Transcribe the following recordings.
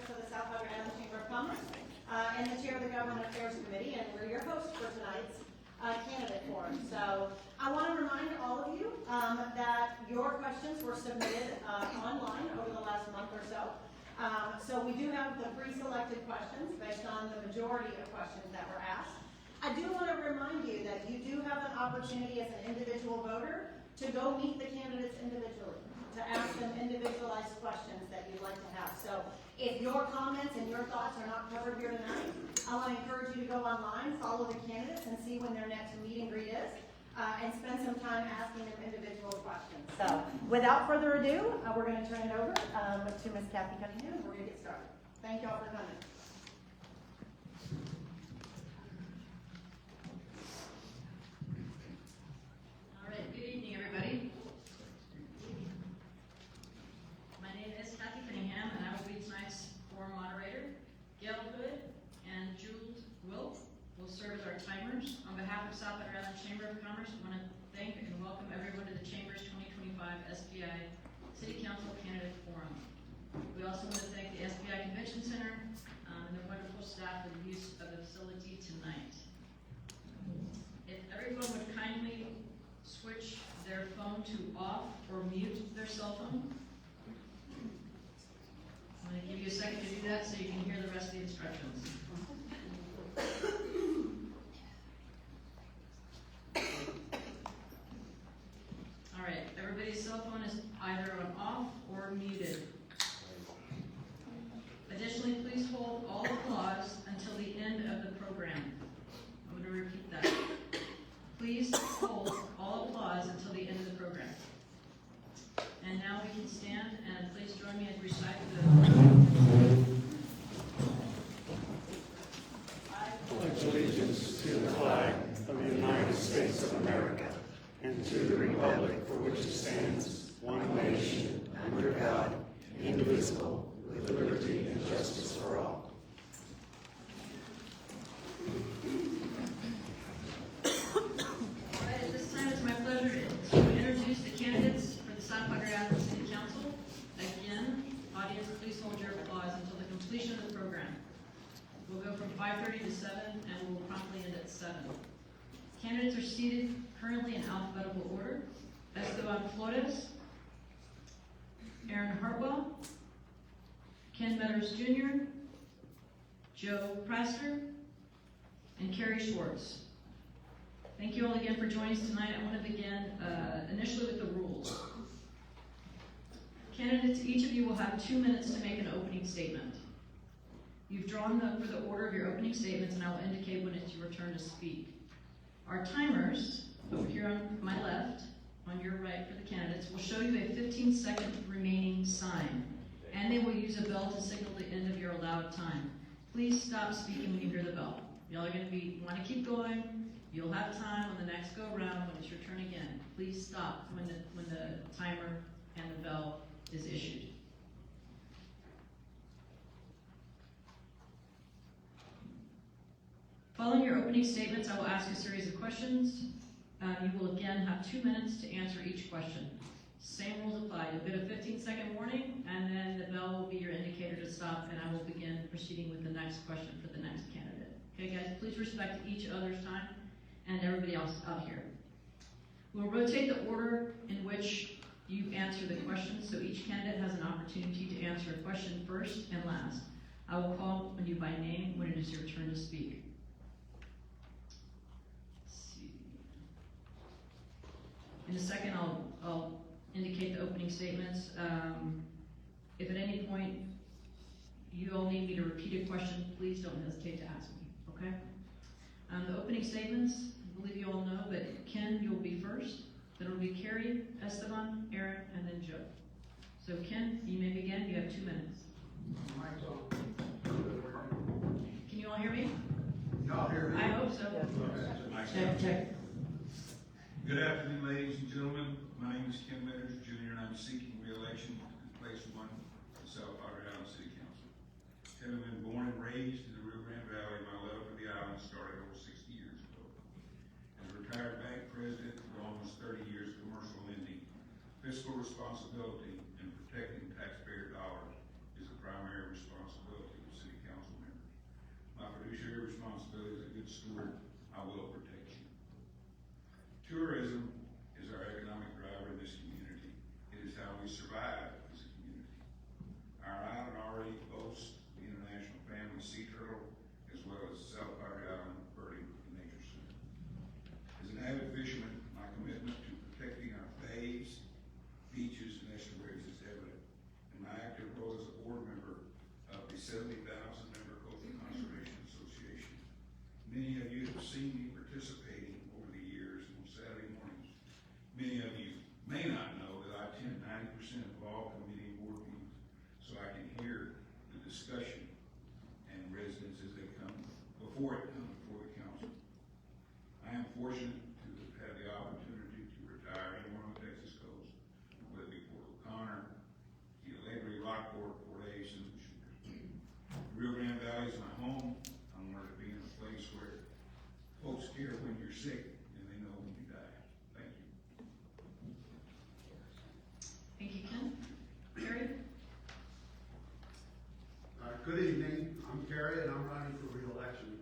for the South Hog Island Chamber of Commerce, and the chair of the Government Affairs Committee, and we're your host for tonight's candidate forum. So I want to remind all of you that your questions were submitted online over the last month or so. So we do have the pre-selected questions based on the majority of questions that were asked. I do want to remind you that you do have an opportunity as an individual voter to go meet the candidates individually, to ask them individualized questions that you'd like to have. So if your comments and your thoughts are not covered here tonight, I want to encourage you to go online, follow the candidates, and see when their next meet and greet is, and spend some time asking them individual questions. So without further ado, we're going to turn it over to Ms. Kathy Cunningham, and we're going to get started. Thank you all for coming. All right, good evening, everybody. My name is Kathy Cunningham, and I will be tonight's forum moderator. Gail Hood and Jules Wilk will serve as our timers. On behalf of South Island Chamber of Commerce, I want to thank and welcome everyone to the Chamber's 2025 SPI City Council Candidate Forum. We also want to thank the SPI Convention Center and their wonderful staff for the use of the facility tonight. If everyone would kindly switch their phone to off or mute their cell phone. I'm going to give you a second to do that so you can hear the rest of the instructions. All right, everybody's cell phone is either on off or muted. Additionally, please hold all applause until the end of the program. I'm going to repeat that. Please hold all applause until the end of the program. And now we can stand, and please join me and recite I pledge allegiance to the flag of the United States of America and to the republic for which it stands, one nation, under God, indivisible, with liberty and justice for all. At this time, it's my pleasure to introduce the candidates for the South Island City Council. Again, audience, please hold your applause until the completion of the program. We'll go from 5:30 to 7, and we will promptly end at 7. Candidates are seated currently in alphabetical order. Esteban Flores, Aarin Harwell, Ken Metters Jr., Joe Praster, and Kerry Schwartz. Thank you all again for joining us tonight. I want to begin initially with the rules. Candidates, each of you will have 2 minutes to make an opening statement. You've drawn for the order of your opening statements, and I will indicate when it's your turn to speak. Our timers, over here on my left, on your right for the candidates, will show you a 15-second remaining sign, and they will use a bell to signal the end of your allowed time. Please stop speaking when you hear the bell. Y'all are going to want to keep going. You'll have time on the next go around when it's your turn again. Please stop when the timer and the bell is issued. Following your opening statements, I will ask a series of questions. You will again have 2 minutes to answer each question. Same rules apply. You'll get a 15-second warning, and then the bell will be your indicator to stop, and I will begin proceeding with the next question for the next candidate. Okay, guys, please respect each other's time and everybody else out here. We'll rotate the order in which you answer the questions, so each candidate has an opportunity to answer a question first and last. I will call on you by name when it is your turn to speak. In a second, I'll indicate the opening statements. If at any point you all need me to repeat a question, please don't hesitate to ask me, okay? The opening statements, I believe you all know, but Ken, you'll be first. Then it'll be Kerry, Esteban, Aarin, and then Joe. So Ken, you may begin. You have 2 minutes. Can you all hear me? Y'all hear me? I hope so. Check. Good afternoon, ladies and gentlemen. My name is Ken Metters Jr., and I'm seeking re-election to place 1 for the South Island City Council. Having been born and raised in the Rio Grande Valley, my love for the island started over 60 years ago. As a retired bank president with almost 30 years of commercial lending, fiscal responsibility and protecting taxpayer dollars is a primary responsibility good steward, I will protect you. Tourism is our economic driver in this community. It is how we survive as a community. Our island already boasts the International Family Sea Turtle, as well as South Padre Island Birding Nature Center. As an avid fisherman, my commitment to protecting our bays, beaches, and estuaries is evident in my active role as a board member of the 70,000-member Coastal Conservation Association. Many of you have seen me participating over the years on Saturday mornings. Many of you may not know that I attend 90% of all committee board meetings, so I can hear the discussion and residents as they come before the council. I am fortunate to have had the opportunity to retire anywhere on the Texas coast, whether it be Port O'Connor, Key Lake, Lockport, Fort Hays, and the Rio Grande Valley is my home. I wanted to be in a place where folks care when you're sick and they know when you die. Thank you. Thank you, Ken. Kerry? Good evening, I'm Kerry and I'm running for re-election.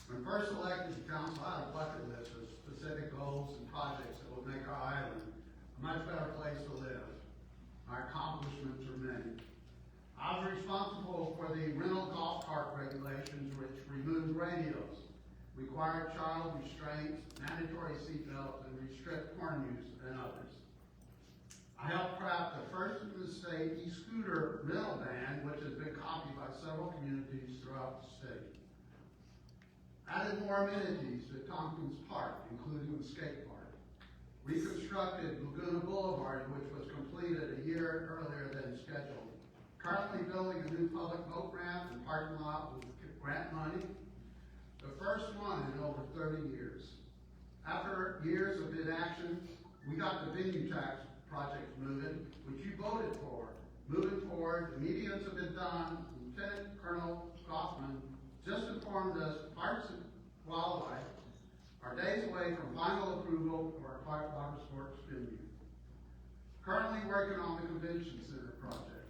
When first elected to council, I had a bucket list of specific goals and projects that would make our island a much better place to live. My accomplishments are many. I was responsible for the rental golf cart regulations which removed radios, required child restraints, mandatory seatbelts, and restrict horn use, and others. I helped craft the first in the state e-scooter rental ban, which has been copied by several communities throughout the state. Added more amenities at Tompkins Park, including the skate park. Reconstructed Laguna Boulevard, which was completed a year earlier than scheduled. Currently building a new public boat ramp and parking lot with grant money. The first one in over 30 years. After years of inaction, we got the venue tax project moving, which you voted for. Moving forward, the medians have been done. Lieutenant Colonel Goffman just informed us Parks and Wildlife are days away from final approval of our Clark Water Sports venue. Currently working on the Convention Center project.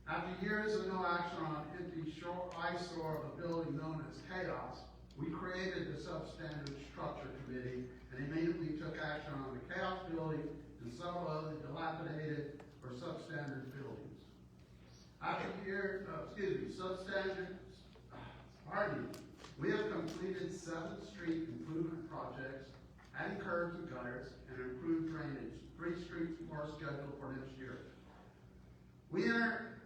After years of no action on an empty eyesore of a building known as Chaos, we created the Substandard Structure Committee and immediately took action on the Chaos building and several other dilapidated or substandard buildings. After years, we have completed 7 street improvement projects, adding curbs and gutters, and improved drainage. 3 streets more scheduled for next year. We entered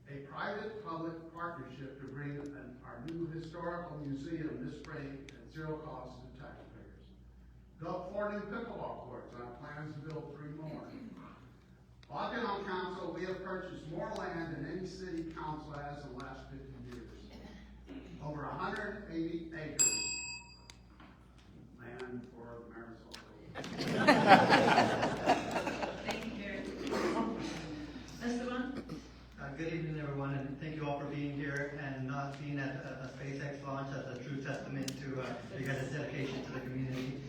a private-public partnership to bring our new historical museum this spring at zero cost to taxpayers. Built 4 new pickleball courts, and I plan to build 3 more. While I've been on council, we have purchased more land than any city council has in the last 50 years. Over 180 acres. Land for the Marisol. Thank you, Kerry. Esteban? Good evening, everyone, and thank you all for being here and not being at a SpaceX launch as a true testament to you guys' dedication to the community.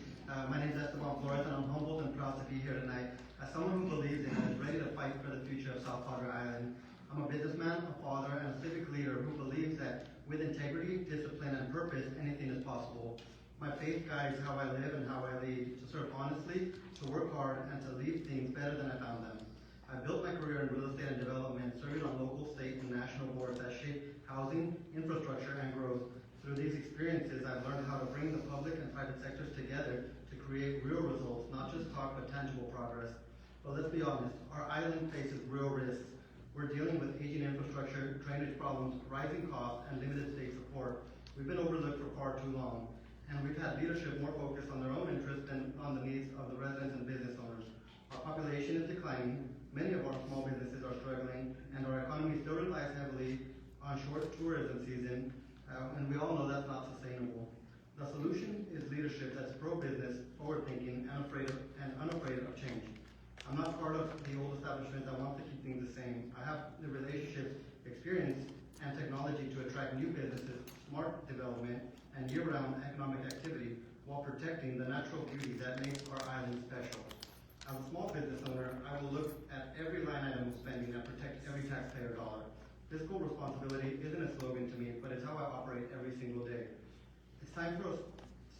My name is Esteban Flores, and I'm humbled and proud to be here tonight. As someone who believes in and is ready to fight for the future of South Padre Island, I'm a businessman, a father, and a civic leader who believes that with integrity, discipline, and purpose, anything is possible. My faith guides how I live and how I lead, to serve honestly, to work hard, and to leave things better than I found them. I built my career in real estate and development, serving on local, state, and national boards that shape housing, infrastructure, and growth. Through these experiences, I've learned how to bring the public and private sectors together to create real results, not just talk, but tangible progress. But let's be honest, our island faces real risks. We're dealing with aging infrastructure, drainage problems, rising costs, and limited state support. We've been overlooked for far too long, and we've had leadership more focused on their own interests than on the needs of the residents and business owners. Our population is declining, many of our small businesses are struggling, and our economy still relies heavily on short tourism season, and we all know that's not sustainable. The solution is leadership that's pro-business, forward-thinking, and unafraid of change. I'm not part of the old establishment that wants to keep things the same. I have the relationships, experience, and technology to attract new businesses, smart development, and year-round economic activity while protecting the natural beauty that makes our island special. As a small business owner, I will look at every line item of spending and protect every taxpayer dollar. Fiscal responsibility isn't a slogan to me, but it's how I operate every single day. It's time for us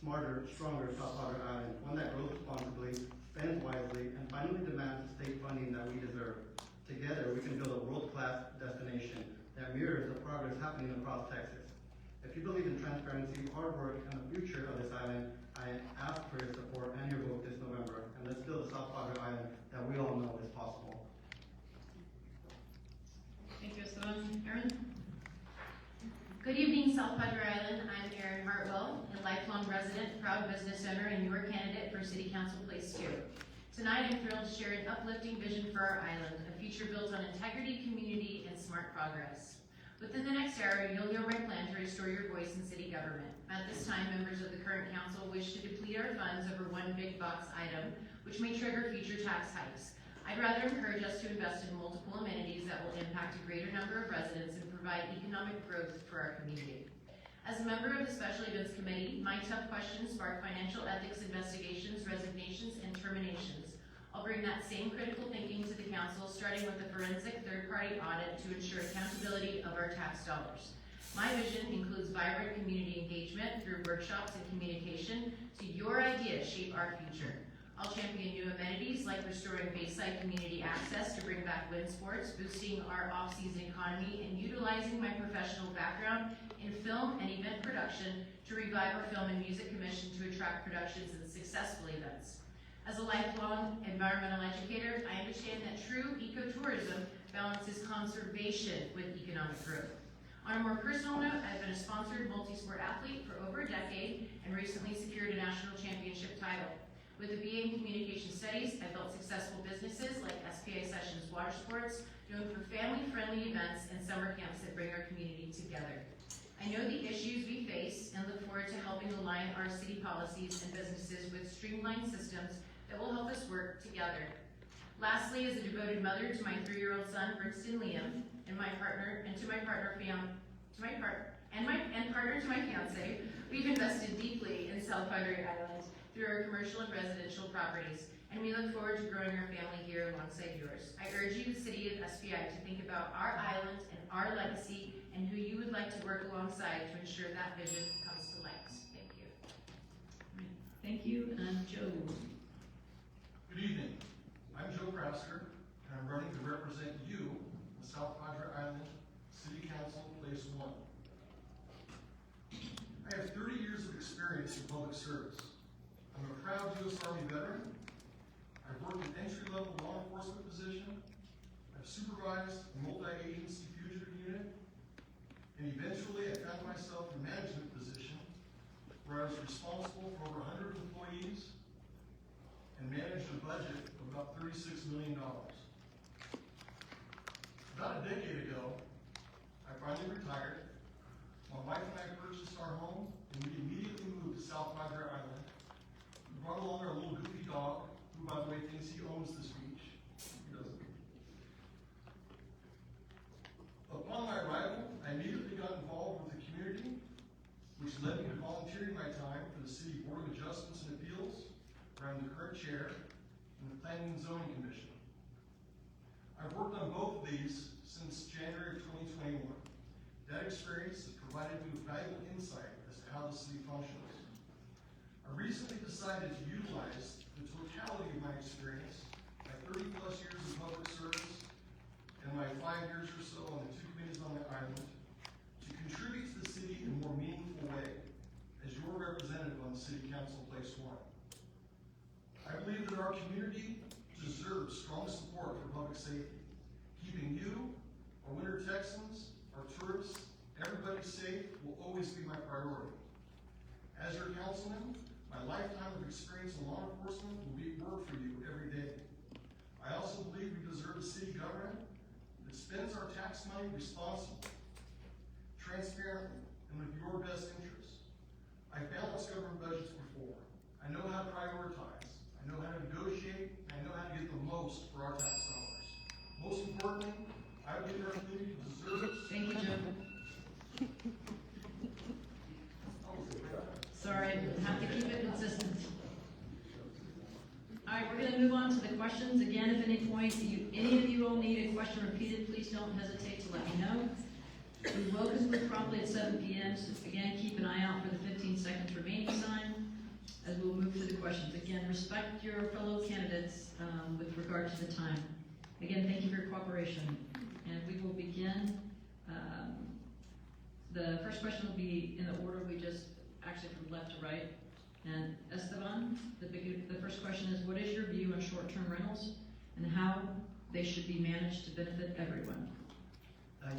smarter, stronger South Padre Island, one that grows responsibly, spends wisely, and finally demands the state funding that we deserve. Together, we can build a world-class destination that mirrors the progress happening across Texas. If you believe in transparency, hard work, and the future of this island, I ask for your support and your vote this November, and let's build the South Padre Island that we all know is possible. Thank you, Esteban. Aarin? Good evening, South Padre Island. I'm Aarin Harwell, a lifelong resident, proud business owner, and your candidate for City Council Place 2. Tonight, I'm thrilled to share an uplifting vision for our island, a future built on integrity, community, and smart progress. Within the next hour, you'll hear my plan to restore your voice in city government. At this time, members of the current council wish to deplete our funds over one big box item, which may trigger future tax hikes. I'd rather encourage us to invest in multiple amenities that will impact a greater number of residents and provide economic growth for our community. As a member of the Special Events Committee, my tough questions spark financial ethics investigations, resignations, and terminations. I'll bring that same critical thinking to the council, starting with a forensic third-party audit to ensure accountability of our tax dollars. My vision includes vibrant community engagement through workshops and communication so your ideas shape our future. I'll champion new amenities like restoring Bayside community access to bring back wind sports, boosting our off-season economy, and utilizing my professional background in film and event production to revive our Film and Music Commission to attract productions and successful events. As a lifelong environmental educator, I understand that true ecotourism balances conservation with economic growth. On a more personal note, I've been a sponsored multi-sport athlete for over a decade and recently secured a national championship title. With a BA in Communication Studies, I've built successful businesses like SPI Sessions Water Sports, known for family-friendly events and summer camps that bring our community together. I know the issues we face and look forward to helping align our city policies and businesses with streamlined systems that will help us work together. Lastly, as a devoted mother to my 3-year-old son, Brixton Liam, and my partner to my fiance, we've invested deeply in South Padre Island through our commercial and residential properties, and we look forward to growing our family here alongside yours. I urge you, the city of SPI, to think about our island and our legacy and who you would like to work alongside to ensure that vision comes to light. Thank you. Thank you, and Joe. Good evening. I'm Joe Praster, and I'm running to represent you in South Padre Island City Council Place 1. I have 30 years of experience in public service. I'm a proud U.S. Army veteran. I've worked in entry-level law enforcement position. I've supervised a multi-agency fugitive unit, and eventually I found myself in a management position where I was responsible for over 100 employees and managed a budget of about $36 million. About a decade ago, I finally retired. My wife and I purchased our home, and we immediately moved to South Padre Island. We brought along our little goofy dog, who, by the way, thinks he owns this beach. He doesn't. Upon my arrival, I immediately got involved with the community, which led me to volunteering my time for the City Board of Adjustments and Appeals, where I'm the current chair, and the Planning and Zoning Commission. I've worked on both of these since January of 2021. That experience has provided me with valuable insight as to how the city functions. I recently decided to utilize the totality of my experience, my 30+ years of public service, and my 5 years or so on the 2 committees on the island, to contribute to the city in a more meaningful way as your representative on the City Council Place 1. I believe that our community deserves strong support for public safety. Keeping you, our winter Texans, our tourists, everybody safe will always be my priority. As your councilman, my lifetime of experience in law enforcement will be at work for you every day. I also believe we deserve a city government that spends our tax money responsibly, transparently, and with your best interests. I've balanced government budgets before. I know how to prioritize. I know how to negotiate. I know how to get the most for our tax dollars. Most importantly, I believe our community deserves. Thank you, Joe. Sorry, have to keep it consistent. All right, we're going to move on to the questions. Again, if at any point any of you all need a question repeated, please don't hesitate to let me know. We will conclude promptly at 7 p.m. So again, keep an eye out for the 15 seconds remaining sign. as we'll move through the questions. Again, respect your fellow candidates with regard to the time. Again, thank you for your cooperation. And we will begin. The first question will be in the order we just, actually from left to right. And Esteban, the first question is, what is your view on short-term rentals and how they should be managed to benefit everyone?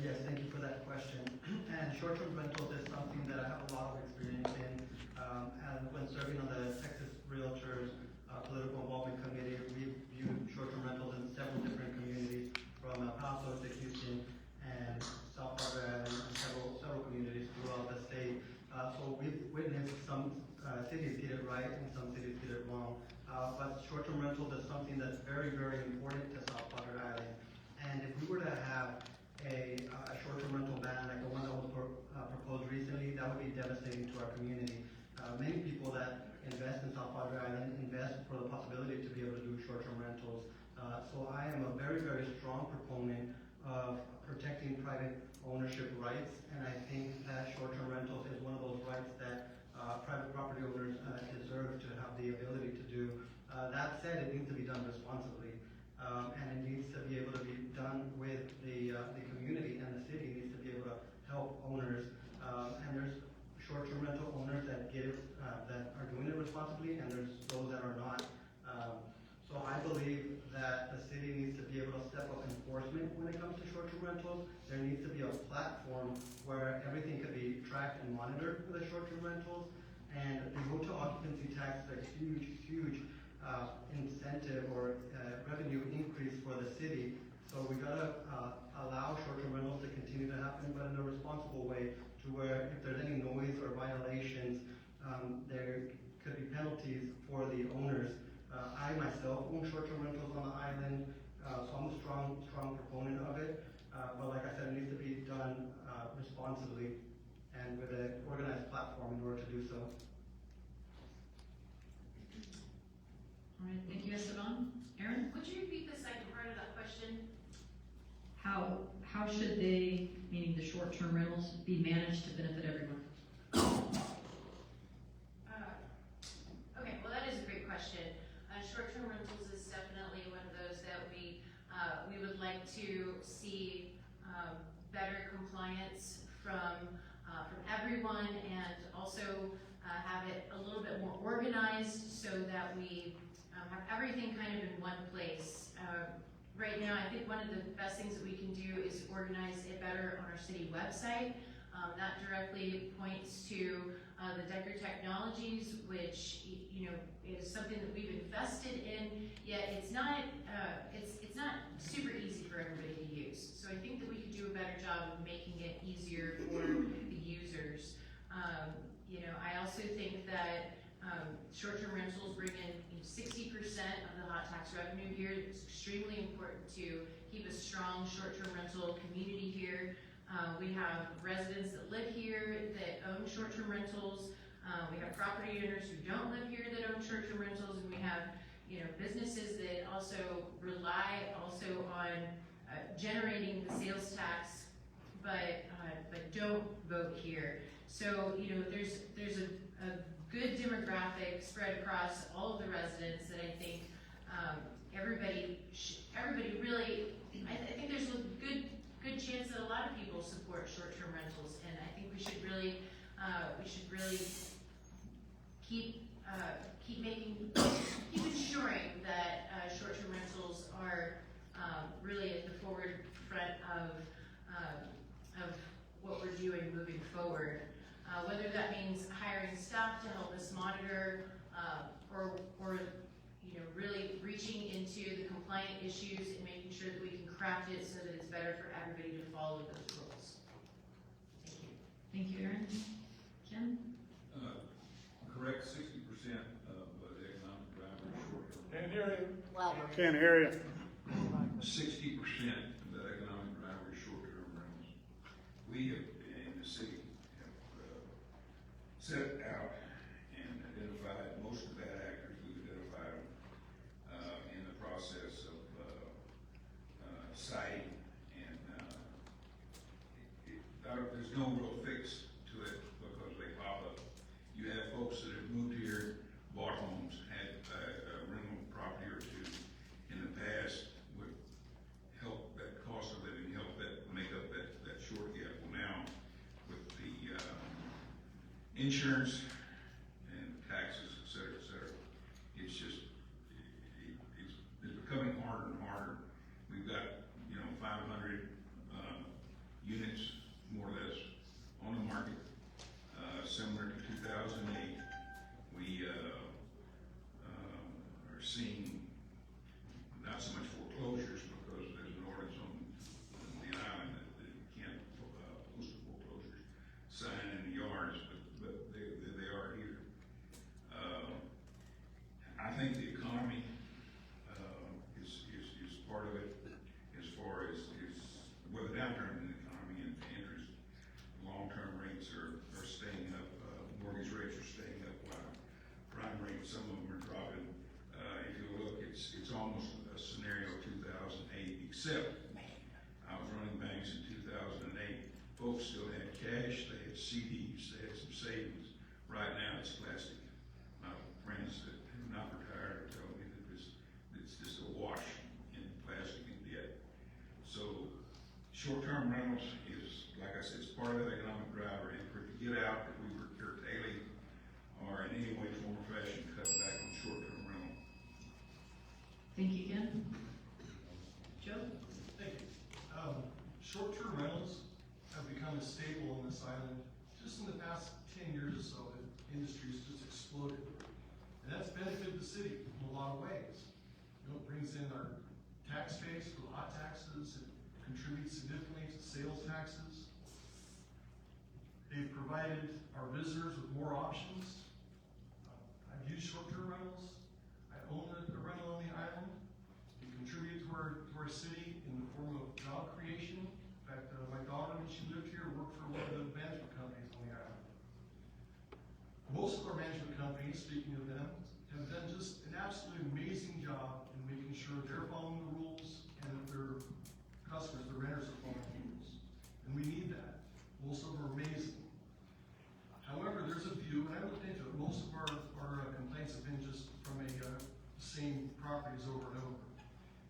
Yes, thank you for that question. And short-term rentals is something that I have a lot of experience in. And when serving on the Texas Realtors Political Involvement Committee, we viewed short-term rentals in several different communities, from El Paso to Houston and South Florida and several communities throughout the state. So we've witnessed some cities get it right and some cities get it wrong. But short-term rentals is something that's very, very important to South Padre Island. And if we were to have a short-term rental ban like the one that was proposed recently, that would be devastating to our community. Many people that invest in South Padre Island invest for the possibility to be able to do short-term rentals. So I am a very, very strong proponent of protecting private ownership rights, and I think that short-term rentals is one of those rights that private property owners deserve to have the ability to do. That said, it needs to be done responsibly. And it needs to be able to be done with the community, and the city needs to be able to help owners. And there's short-term rental owners that that are doing it responsibly, and there's those that are not. So I believe that the city needs to be able to step up enforcement when it comes to short-term rentals. There needs to be a platform where everything could be tracked and monitored for the short-term rentals. And the hotel occupancy tax is a huge incentive or revenue increase for the city. So we gotta allow short-term rentals to continue to happen, but in a responsible way, to where if there's any noise or violations, there could be penalties for the owners. I myself own short-term rentals on the island, so I'm a strong proponent of it. But like I said, it needs to be done responsibly and with an organized platform in order to do so. All right, thank you, Esteban. Aarin? Would you repeat the second part of that question? How should they, meaning the short-term rentals, be managed to benefit everyone? Okay, well, that is a great question. Short-term rentals is definitely one of those that we would like to see better compliance from everyone, and also have it a little bit more organized so that we have everything kind of in one place. Right now, I think one of the best things that we can do is organize it better on our city website. That directly points to the Decker Technologies, which is something that we've invested in. Yet it's not super easy for everybody to use. So I think that we could do a better job of making it easier for the users. I also think that short-term rentals bring in 60% of the hot tax revenue here. It's extremely important to keep a strong short-term rental community here. We have residents that live here that own short-term rentals. We have property owners who don't live here that own short-term rentals, and we have businesses that also rely on generating the sales tax, but don't vote here. So there's a good demographic spread across all of the residents that I think everybody really. I think there's a good chance that a lot of people support short-term rentals, and I think we should really keep ensuring that short-term rentals are really at the forward front of what we're doing moving forward. Whether that means hiring staff to help us monitor, or really reaching into the compliant issues and making sure that we can craft it so that it's better for everybody to follow those rules. Thank you. Thank you, Aarin. Ken? Correct, 60% of the economic driver is short-term. Can't hear you. Louder. Can't hear you. 60% of the economic driver is short-term rentals. We have, in the city, set out and identified most of the bad actors. We've identified them in the process of citing, and there's no real fix to it because they pop up. You have folks that have moved here insurance and taxes, et cetera, et cetera. It's just, it's becoming harder and harder. We've got, 500 units, more or less, on the market, similar to 2008. We are seeing not so much foreclosures because there's an ordinance on the island that you can't post a foreclosure sign in the yards, but they are here. I think the economy is part of it as far as the downturn in the economy and interest. Long-term rates are staying up, mortgage rates are staying up while prime rates, some of them are dropping. If you look, it's almost a scenario of 2008, except I was running banks in 2008. Folks still had cash, they had CDs, they had some savings. Right now, it's plastic. My friends that have not retired tell me that it's just a wash in plastic and debt. So short-term rentals is, like I said, it's part of that economic driver. And for it to get out that we were curtailing or in any way, form, or fashion cut back on short-term rental. Thank you, Ken. Joe? Thank you. Short-term rentals have become a staple on this island. Just in the past 10 years or so, the industry's just exploded. And that's benefited the city in a lot of ways. It brings in our tax base for lot taxes, it contributes significantly to sales taxes. They've provided our visitors with more options. I've used short-term rentals. I own a rental on the island. They contribute to our city in the form of job creation. In fact, my daughter, when she lived here, worked for one of the management companies on the island. Most of our management companies, speaking of them, have done just an absolutely amazing job in making sure they're following the rules and that their customers, the renters, are following the rules. And we need that. Most of them are amazing. However, there's a few, and I looked into it, most of our complaints have been just from same properties over and over.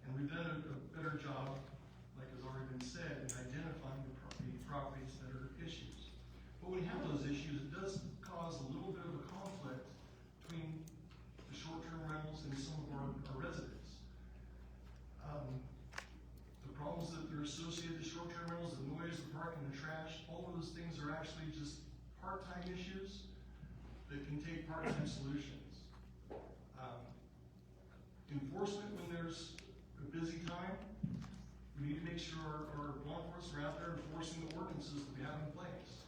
And we've done a better job, like has already been said, in identifying the properties that are issues. But when you have those issues, it does cause a little bit of a conflict between the short-term rentals and some of our residents. The problems that are associated with short-term rentals, the noise, the parking, the trash, all of those things are actually just part-time issues that can take part-time solutions. Enforcement when there's a busy time, we need to make sure our law enforcement are out there enforcing the ordinances that we have in place.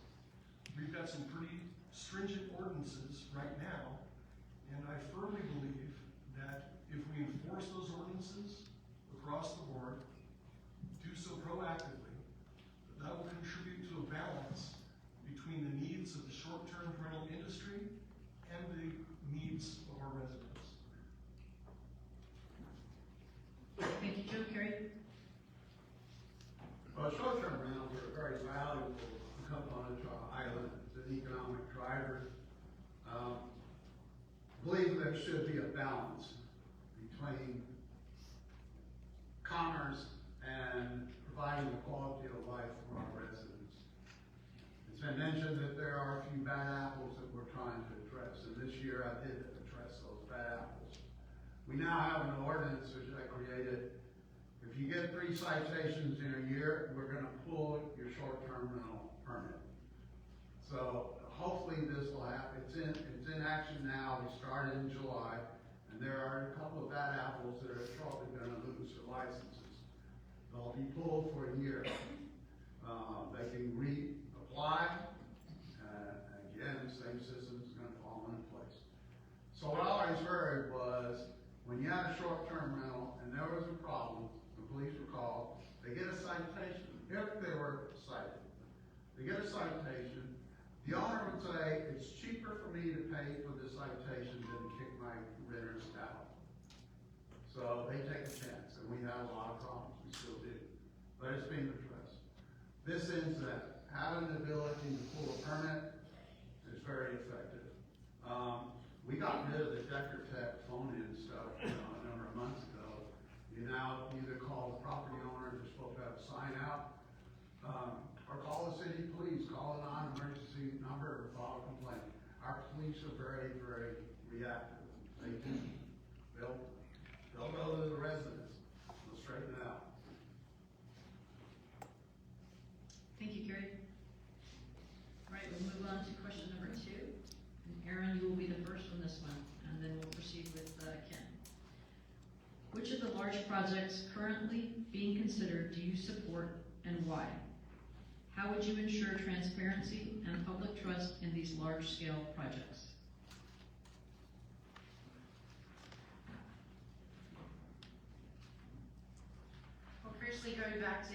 We've got some pretty stringent ordinances right now, and I firmly believe that if we enforce those ordinances across the board, do so proactively, that will contribute to a balance between the needs of the short-term rental industry and the needs of our residents. Thank you, Joe. Kerry? Well, short-term rentals are a very valuable component to our island. It's an economic driver. I believe there should be a balance between commerce and providing the quality of life for our residents. It's been mentioned that there are a few bad apples that we're trying to address, and this year I did address those bad apples. We now have an ordinance which I created. If you get 3 citations in a year, we're going to pull your short-term rental permit. So hopefully this will happen. It's in action now. We started in July, and there are a couple of bad apples that are shortly going to lose their licenses. They'll be pulled for a year. They can reapply. Again, the same system is going to fall into place. So what I always heard was, when you had a short-term rental and there was a problem, the police were called, they get a citation, if they were cited. They get a citation, the owner would say, it's cheaper for me to pay for the citation than to kick my renters out. So they take a chance, and we have a lot of problems, we still do. But it's being addressed. This ends that. Having the ability to pull a permit is very effective. We got rid of the Decker Tech phone-in stuff a number of months ago. You now either call the property owner, they're supposed to have a sign out, or call the city police, call a non-emergency number, or file a complaint. our police are very, very reactive. They'll go to the residents, they'll straighten it out. Thank you, Kerry. All right, we'll move on to question number 2. And Aaron, you will be the first on this one, and then we'll proceed with Ken. Which of the large projects currently being considered do you support and why? How would you ensure transparency and public trust in these large-scale projects? Well, firstly, going back to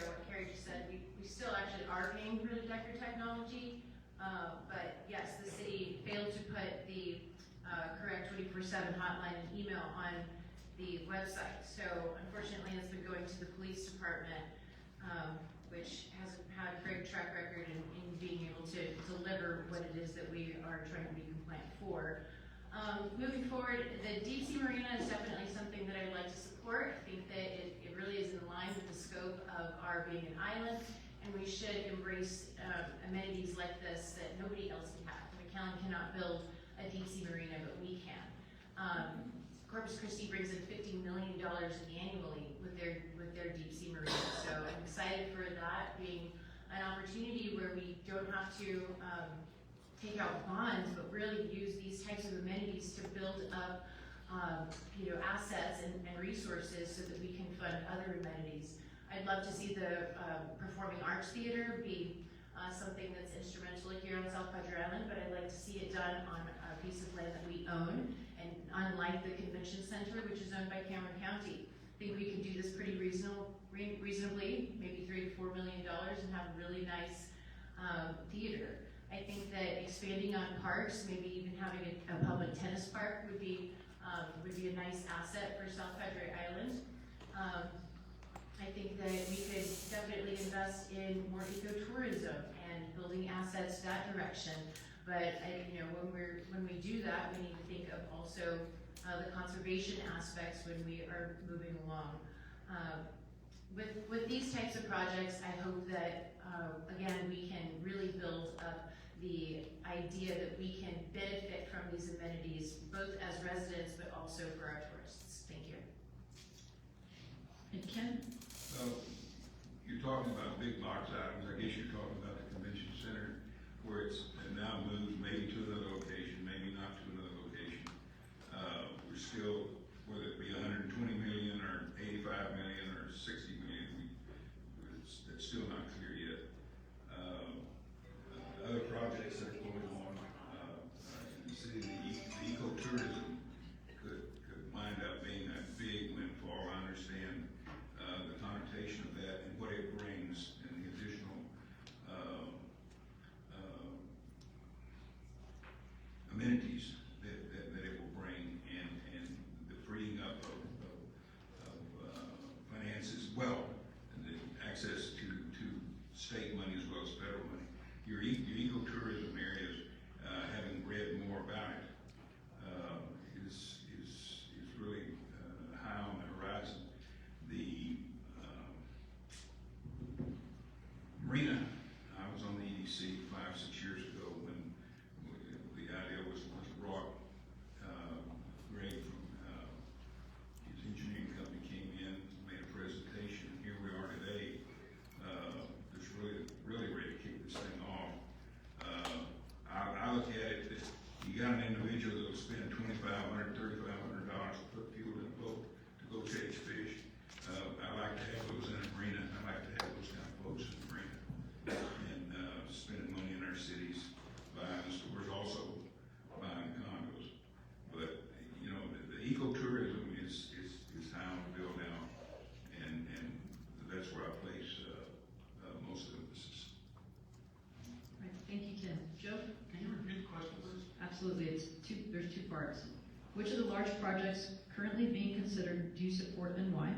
what Kerry just said, we still actually are paying for the detector technology, but yes, the city failed to put the correct 24/7 hotline and email on the website. So unfortunately, it's been going to the police department, which has had a great track record in being able to deliver what it is that we are trying to be compliant for. Moving forward, the deep sea marina is definitely something that I would like to support. I think that it really is in line with the scope of our being an island, and we should embrace amenities like this that nobody else can have. McAllen cannot build a deep sea marina, but we can. Corpus Christi brings in $50 million annually with their deep sea marina, so I'm excited for that being an opportunity where we don't have to take out bonds, but really use these types of amenities to build up assets and resources so that we can fund other amenities. I'd love to see the Performing Arts Theater be something that's instrumental here on South Padre Island, but I'd like to see it done on a piece of land that we own, and unlike the convention center, which is owned by Cameron County. I think we can do this pretty reasonably, maybe $3 to $4 million, and have a really nice theater. I think that expanding on parks, maybe even having a public tennis park would be a nice asset for South Padre Island. I think that we could definitely invest in more ecotourism and building assets that direction. But when we do that, we need to think of also the conservation aspects when we are moving along. With these types of projects, I hope that again we can really build up the idea that we can benefit from these amenities, both as residents but also for our tourists. Thank you. And Ken? You're talking about big box items. I guess you're talking about the convention center, where it's now moved maybe to another location, maybe not to another location. We're still, whether it be 120 million or 85 million or 60 million, it's still not clear yet. Other projects that are going on in the city, the ecotourism could wind up being a big windfall. I understand the connotation of that and what it brings and the additional amenities that it will bring, and the freeing up of finances, well, and the access to state money as well as federal money. Your ecotourism areas, having read more about it, is really high on the horizon. The marina, I was on the EDC 5-6 years ago when the idea was brought. Greg from his engineering company came in, made a presentation, and here we are today. Just really ready to kick this thing off. I look at it that you got an individual that will spend $2,500, $3,500 to put fuel in a boat to go chase fish. I like to have those in a marina. I like to have those kind of folks in the marina. And spending money in our cities, buying the stores, also buying condos. But the ecotourism is how to build out, and that's where I place most of the emphasis. Right, thank you, Ken. Joe? Can you repeat the question, please? Absolutely, there's two parts. Which of the large projects currently being considered do you support and why?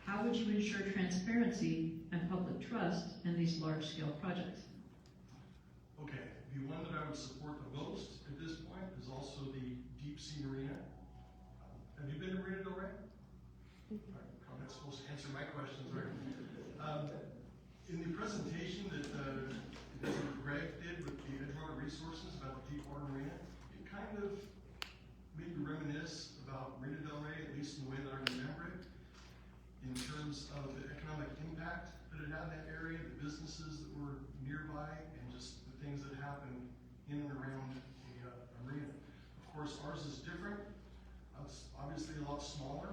How would you ensure transparency and public trust in these large-scale projects? Okay, the one that I would support the most at this point is also the deep sea marina. Have you been to Marina Del Rey? I'm not supposed to answer my questions, right? In the presentation that Greg did with the Edgewater Resources about the deep nearby and just the things that happen in and around the marina. Of course, ours is different. It's obviously a lot smaller,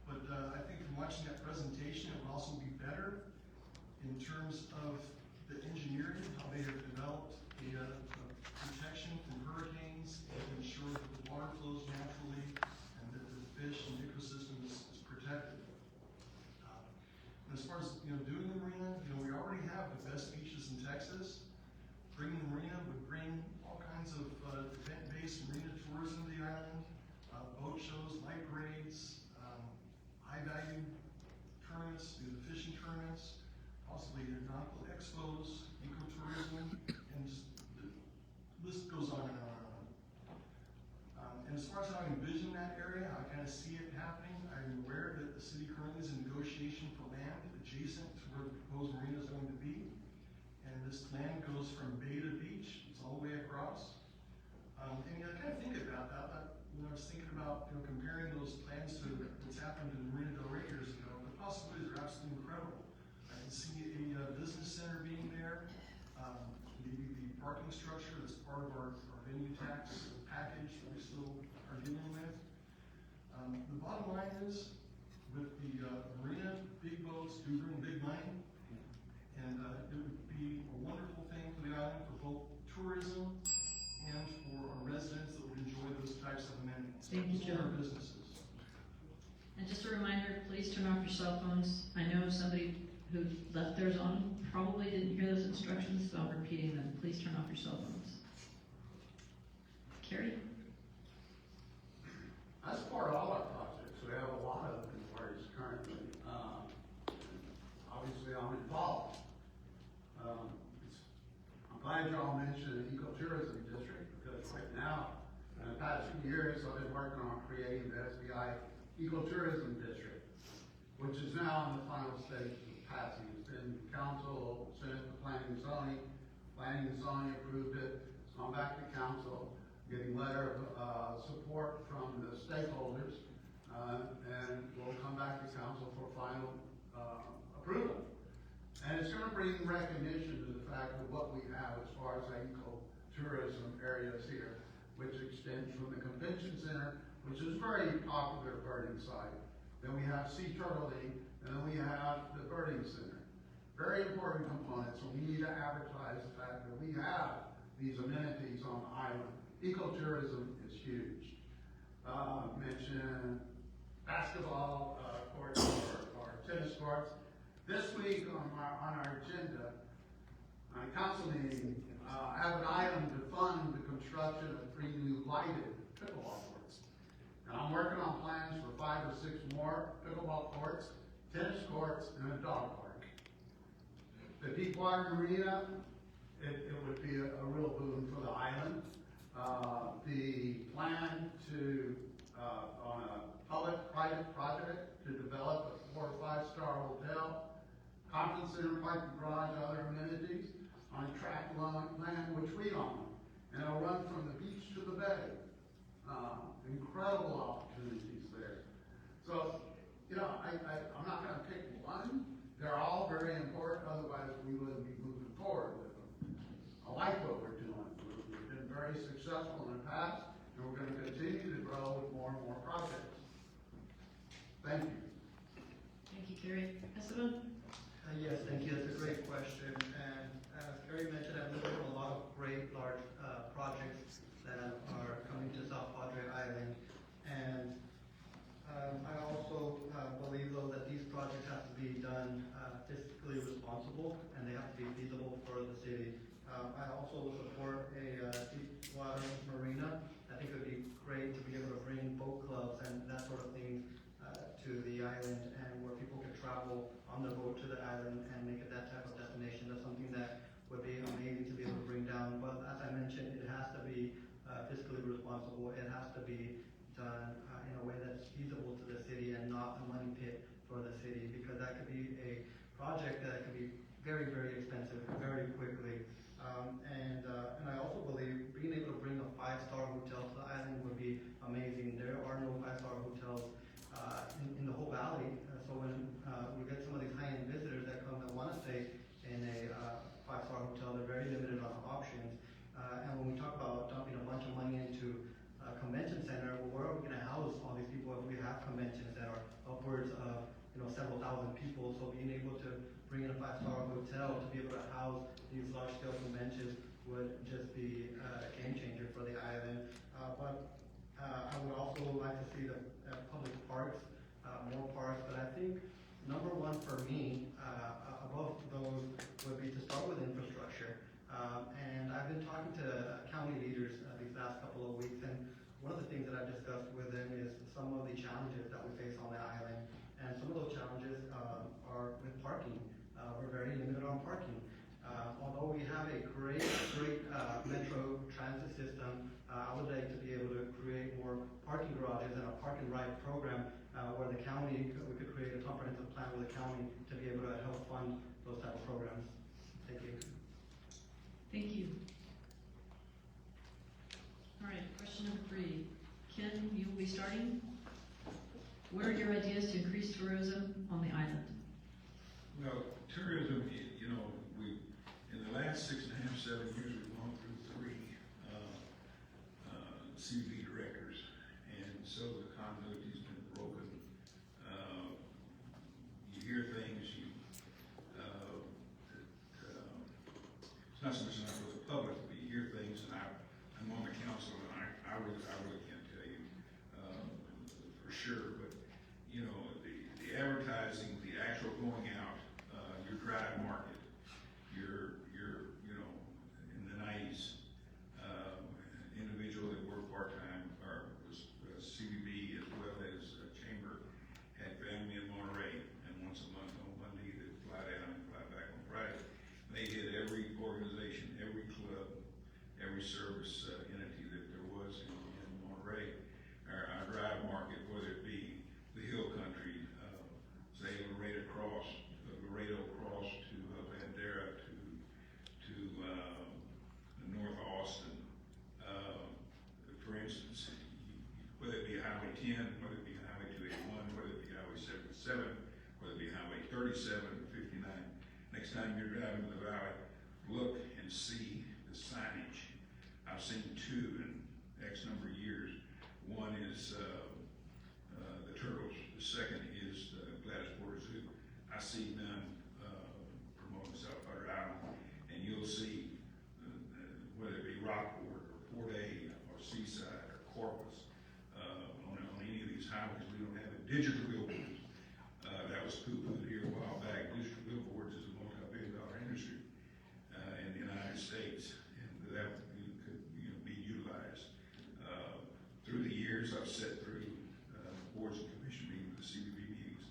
but I think from watching that presentation, it would also be better in terms of the engineering, how they have developed a protection from hurricanes and ensure that the water flows naturally and that the fish and ecosystem is protected. And as far as doing the marina, we already have the best beaches in Texas. Bringing the marina would bring all kinds of event-based marina tourism to the island, boat shows, light parades, high-value tournaments, the fishing tournaments, possibly nautical expos, ecotourism, and just the list goes on and on and on. And as far as how I envision that area, how I kind of see it happening, I'm aware that the city currently is in negotiation for land adjacent to where the proposed marina is going to be. And this land goes from bay to beach, it's all the way across. And I kind of think about that. I was thinking about comparing those plans to what's happened in Marina Del Rey years ago. The possibilities are absolutely incredible. I can see a business center being there, maybe the parking structure that's part of our venue tax package that we still are dealing with. The bottom line is, with the marina, big boats do bring big money, and it would be a wonderful thing for the island for both tourism and for our residents that would enjoy those types of amenities. Thank you, For our Joe. businesses. And just a reminder, please turn off your cell phones. I know somebody who left theirs on probably didn't hear those instructions, so I'm repeating them. Please turn off your cell phones. Kerry? I support all our projects. We have a lot of them in place currently. Obviously, I'm involved. I'm glad y'all mentioned the ecotourism district, because right now, in the past few years, I've been working on creating the SPI ecotourism district, which is now in the final stage of passing. It's been council, sent it to planning and zoning. Planning and zoning approved it. It's gone back to council, getting letter of support from the stakeholders, and we'll come back to council for final approval. And it's going to bring recognition to the fact of what we have as far as ecotourism areas here, which extends from the convention center, which is a very popular birding site. Then we have sea turtling, and then we have the birding center. Very important components, so we need to advertise the fact that we have these amenities on the island. Ecotourism is huge. Mention basketball courts or tennis courts. This week on our agenda, on a council meeting, I have an item to fund the construction of 3 new lighted pickleball courts. And I'm working on plans for 5 or 6 more pickleball courts, tennis courts, and a dog park. The Deepwater Marina, it would be a real boon for the island. The plan to, on a public-private project, to develop a 4- or 5-star hotel, conference center, parking garage, other amenities, on tract land which we own. And it'll run from the beach to the bay. Incredible opportunities there. So, I'm not going to pick one. They're all very important, otherwise we wouldn't be moving forward with them. I like what we're doing. We've been very successful in the past, and we're going to continue to grow with more and more projects. Thank you. Thank you, Kerry. Esteban? Yes, thank you. That's a great question. And as Kerry mentioned, I've looked at a lot of great large projects that are coming to South Padre Island. And I also believe, though, that these projects have to be done fiscally responsible, and they have to be feasible for the city. I also support a Deepwater Marina. I think it would be great to be able to bring boat clubs and that sort of thing to the island, and where people can travel on their boat to the island and make it that type of destination. That's something that would be amazing to be able to bring down. But as I mentioned, it has to be fiscally responsible. It has to be done in a way that's feasible to the city and not a money pit for the city, because that could be a project that could be very, very expensive very quickly. And I also believe being able to bring a 5-star hotel to the island would be amazing. There are no 5-star hotels in the whole valley. So when we get some of these high-end visitors that come that want to stay about dumping a bunch of money into a convention center. Well, where are we gonna house all these people if we have conventions that are upwards of, several thousand people? So being able to bring in a 5-star hotel to be able to house these large-scale conventions would just be a game changer for the island. But I would also like to see the public parks, more parks. But I think number one for me, above those, would be to start with infrastructure. And I've been talking to county leaders these last couple of weeks, and one of the things that I've discussed with them is some of the challenges that we face on the island. And some of those challenges are with parking. We're very limited on parking. Although we have a great metro transit system, I would like to be able to create more parking garages and a park and ride program where the county, we could create a comprehensive plan with the county to be able to help fund those type of programs. Thank you. Thank you. All right, question number 3. Ken, you will be starting. What are your ideas to increase tourism on the island? Well, tourism, we, in the last 6.5, 7 years, we've gone through 3 CB directors, and so the continuity's been broken. You hear things, it's not so much enough for the public, but you hear things, and I'm on the council, and I really can't tell you for sure, but the advertising, the actual going out, your drive market, your in the 90s, individual that worked part-time or was CBB as well as Chamber had family in Monterey, and once a month on Monday they'd fly down and fly back on Friday. They hit every organization, every club, every service entity that there was in Monterey. Our drive market, whether it be the Hill Country, say Laredo Cross to Bandera to North Austin. For instance, whether it be Highway 10, whether it be Highway 281, whether it be Highway 77, whether it be Highway 37 or 59. Next time you're driving to the valley, look and see the signage. I've seen 2 in X number of years. One is the Turtles. The second is Gladys Porter Zoo. I see none promoting South Padre Island, and you'll see whether it be Rockport or Port A or Seaside or Corpus on any of these highways. We don't have a digital billboards. That was poo-pooed here a while back. Digital billboards is a multi-billion-dollar industry in the United States, and that could be utilized. Through the years, I've sat through boards and commission meetings, the CBB meetings,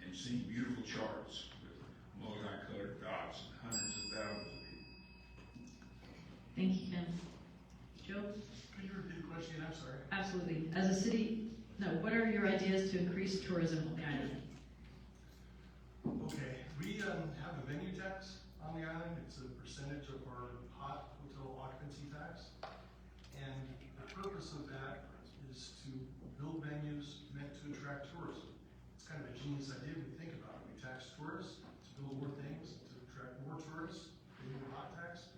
and seen beautiful charts with multi-colored dots and hundreds of thousands of people. Thank you, Ken. Joe? Could you repeat the question again? I'm sorry. Absolutely. As a city, what are your ideas to increase tourism on the island? Okay, we have a venue tax on the island. It's a percentage of our hot hotel occupancy tax. And the purpose of that is to build venues meant to attract tourism. It's kind of a genius idea when you think about it. We tax tourists to build more things, to attract more tourists. Pay more hot tax,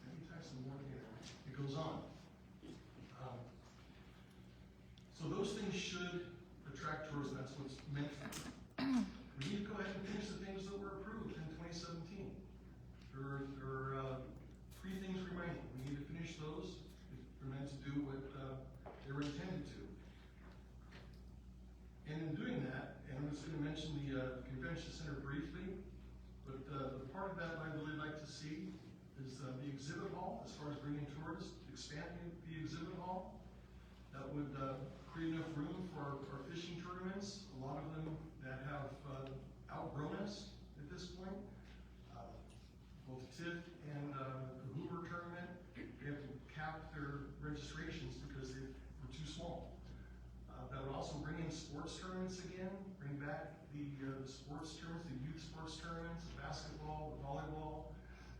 venue tax, and more again. It goes on. So those things should attract tourism. That's what it's meant for. We need to go ahead and finish the things that were approved in 2017. There are 3 things remaining. We need to finish those if they're meant to do what they were intended to. And in doing that, and I'm just going to mention the convention center briefly, but the part of that I really like to see is the exhibit hall, as far as bringing tourists, expanding the exhibit hall. That would create enough room for our fishing tournaments, a lot of them that have outgrown us at this point. Both TIF and the Hoover tournament, they have to cap their registrations because they were too small. That would also bring in sports tournaments again, bring back the sports tournaments, the youth sports tournaments, the basketball, the volleyball,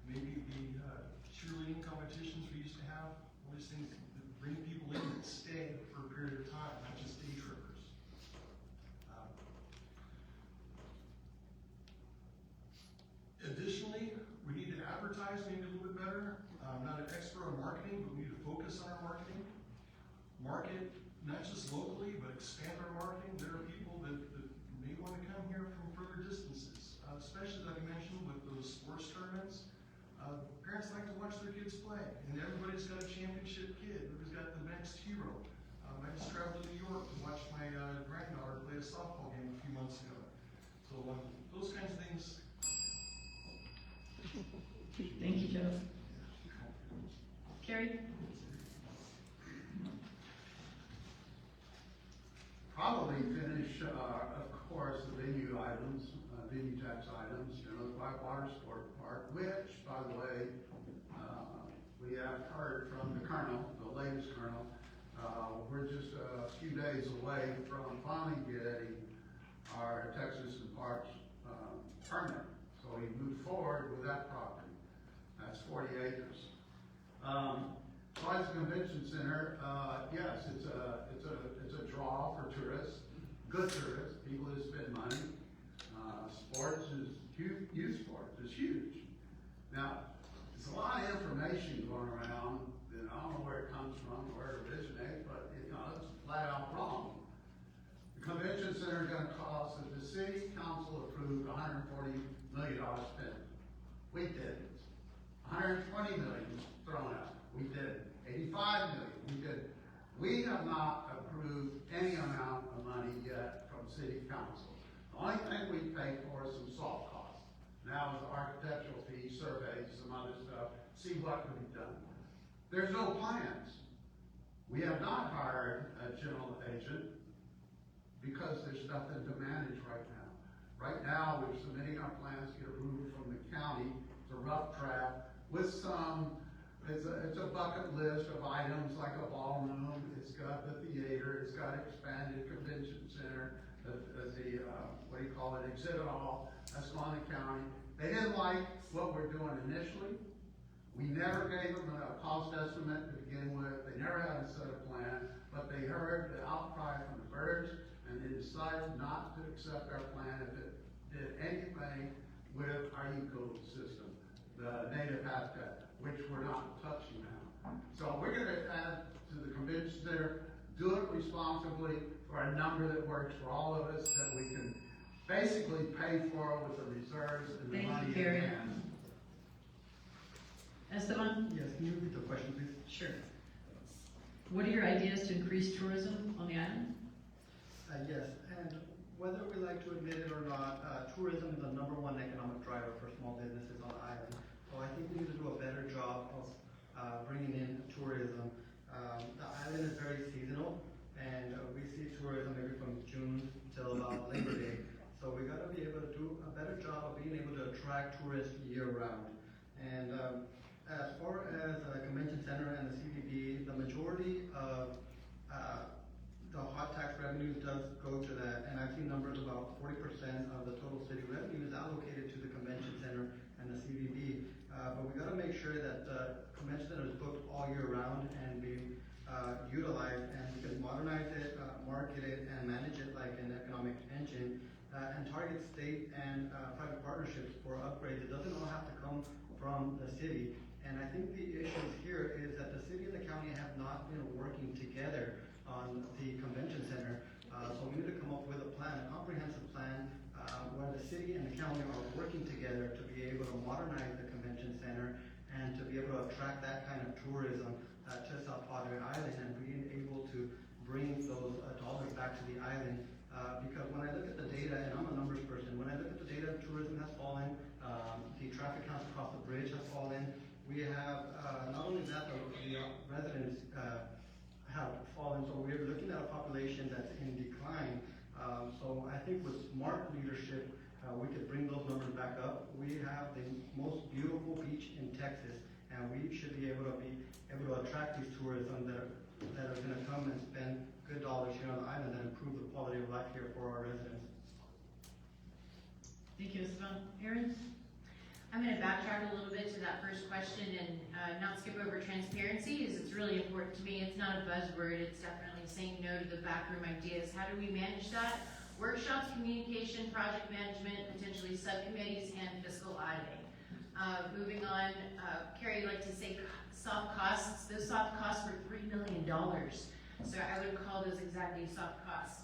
maybe the cheerleading competitions we used to have, all these things that bring people in that stay for a period of time, not just day trippers. Additionally, we need to advertise maybe a little bit better I'm not an expert on marketing, but we need to focus on our marketing. Market, not just locally, but expand our marketing. There are people that may want to come here from further distances, especially like I mentioned with those sports tournaments. Parents like to watch their kids play, and everybody's got a championship kid who's got the next hero. I just traveled to New York to watch my granddaughter play a softball game a few months ago. So those kinds of things. Thank you, Joe. Kerry? Probably finish, of course, the venue items, venue tax items, the Whitewater Sport Park, which, by the way, we have heard from the colonel, the latest colonel, we're just a few days away from finally getting our Texas and Parks permit. So we moved forward with that property. That's 40 acres. Besides the convention center, yes, it's a draw for tourists, good tourists, people who spend money. Sports is youth sports is huge. Now, there's a lot of information going around that I don't know where it comes from, where it originates, but it's flat out wrong. The convention center is going to cost, if the city council approved $140 million spent. We did it. 120 million thrown out. We did it. 85 million. We did it. We have not approved any amount of money yet from city council. The only thing we paid for is some soft costs. Now is architectural fees, surveys, some other stuff, see what can be done. There's no plans. We have not hired a general agent because there's nothing to manage right now. Right now, we're submitting our plans to get approval from the county. It's a rough draft with some, it's a bucket list of items like a ballroom, it's got the theater, it's got expanded convention center, what do you call it, exhibit hall, that's on the county. They didn't like what we're doing initially. We never gave them a cost estimate to begin with. They never had a set of plan, but they heard the outcry from the birds, and they decided not to accept our plan if it did anything with our ecosystem, the native habitat, which we're not touching now. So we're going to add to the convention center, do it responsibly for a number that works for all of us, that we can basically pay for with the reserves and the money in Kerry. hand. Esteban? Yes, can you repeat the question, please? Sure. What are your ideas to increase tourism on the island? Yes, and whether we like to admit it or not, tourism is the #1 economic driver for small businesses on the island. So I think we need to do a better job of bringing in tourism. The island is very seasonal, and we see tourism maybe from June till about Labor Day. So we got to be able to do a better job of being able to attract tourists year-round. And as far as the convention center and the CBD, the majority of the hot tax revenue does go to that, and I've seen numbers about 40% of the total city revenue is allocated to the convention center and the CBD. But we got to make sure that the convention center is booked all year round and be utilized, and we can modernize it, market it, and manage it like an economic engine, and target state and private partnerships for upgrades. It doesn't all have to come from the city. And I think the issue here is that the city and the county have not been working together on the convention center. So we need to come up with a plan, a comprehensive plan, where the city and the county are working together to be able to modernize the convention center and to be able to attract that kind of tourism to South Padre Island, and being able to bring those dollars back to the island. Because when I look at the data, and I'm a numbers person, when I look at the data, tourism has fallen, the traffic counts across the bridge has fallen. We have, not only that, the residents have fallen, so we're looking at a population that's in decline. So I think with smart leadership, we could bring those numbers back up. We have the most beautiful beach in Texas, and we should be able to attract these tourism that are going to come and spend good dollars here on the island and improve the quality of life here for our residents. Thank you, Esteban. Aarin? I'm going to backtrack a little bit to that first question and not skip over transparency, as it's really important to me. It's not a buzzword, it's definitely saying no to the backroom ideas. How do we manage that? Workshops, communication, project management, potentially subcommittees, and fiscal auditing. Moving on, Kerry, like like to say soft costs. Those soft costs were $3 million. So I wouldn't call those exactly soft costs.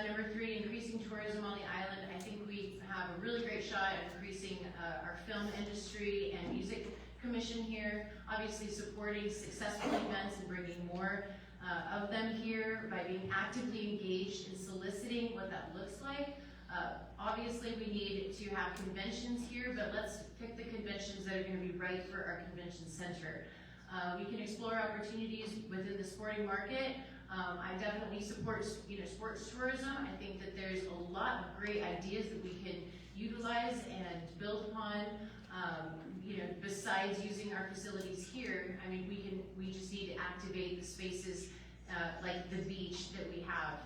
Number 3, increasing tourism on the island. I think we have a really great shot at increasing our film industry and music commission here. Obviously supporting successful events and bringing more of them here by being actively engaged in soliciting what that looks like. Obviously we need to have conventions here, but let's pick the conventions that are going to be right for our convention center. We can explore opportunities within the sporting market. I definitely support, sports tourism. I think that there's a lot of great ideas that we can utilize and build upon. Besides using our facilities here, I mean, we just need to activate the spaces like the beach that we have.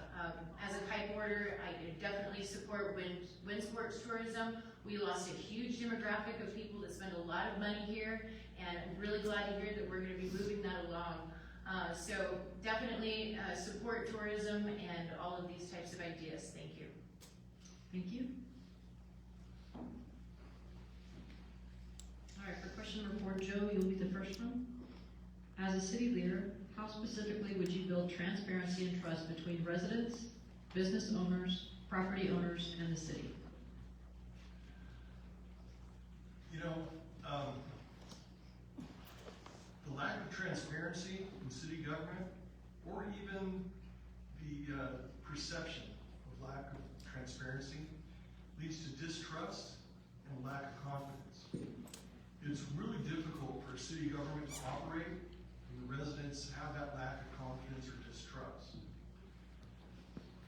As a kiteboarder, I definitely support wind sports tourism. We lost a huge demographic of people that spend a lot of money here, and I'm really glad to hear that we're going to be moving that along. So definitely support tourism and all of these types of ideas. Thank you. Thank you. All right, for question number 4, Joe, you'll be the first one. As a city leader, how specifically would you build transparency and trust between residents, business owners, property owners, and the city? The lack of transparency in city government, or even the perception of lack of transparency, leads to distrust and lack of confidence. It's really difficult for city government to operate when the residents have that lack of confidence or distrust.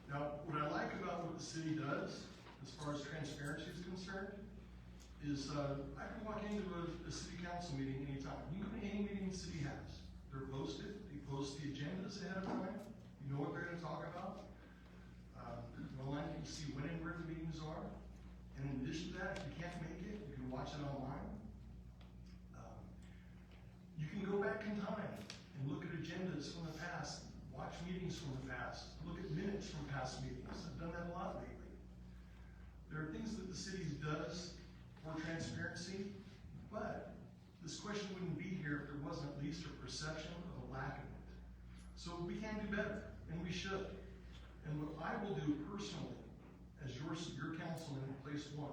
Now, what I like about what the city does, as far as transparency is concerned, is I can walk into a city council meeting anytime. You can go to any meeting the city has. They're posted. They post the agendas ahead of time. You know what they're going to talk about. Online, you can see when and where the meetings are. And in addition to that, if you can't make it, you can watch it online. You can go back in time and look at agendas from the past, watch meetings from the past, look at minutes from past meetings. I've done that a lot lately. There are things that the city does for transparency, but this question wouldn't be here if there wasn't at least a perception of a lack of it. So we can do better, and we should. And what I will do personally, as your councilman in place 1,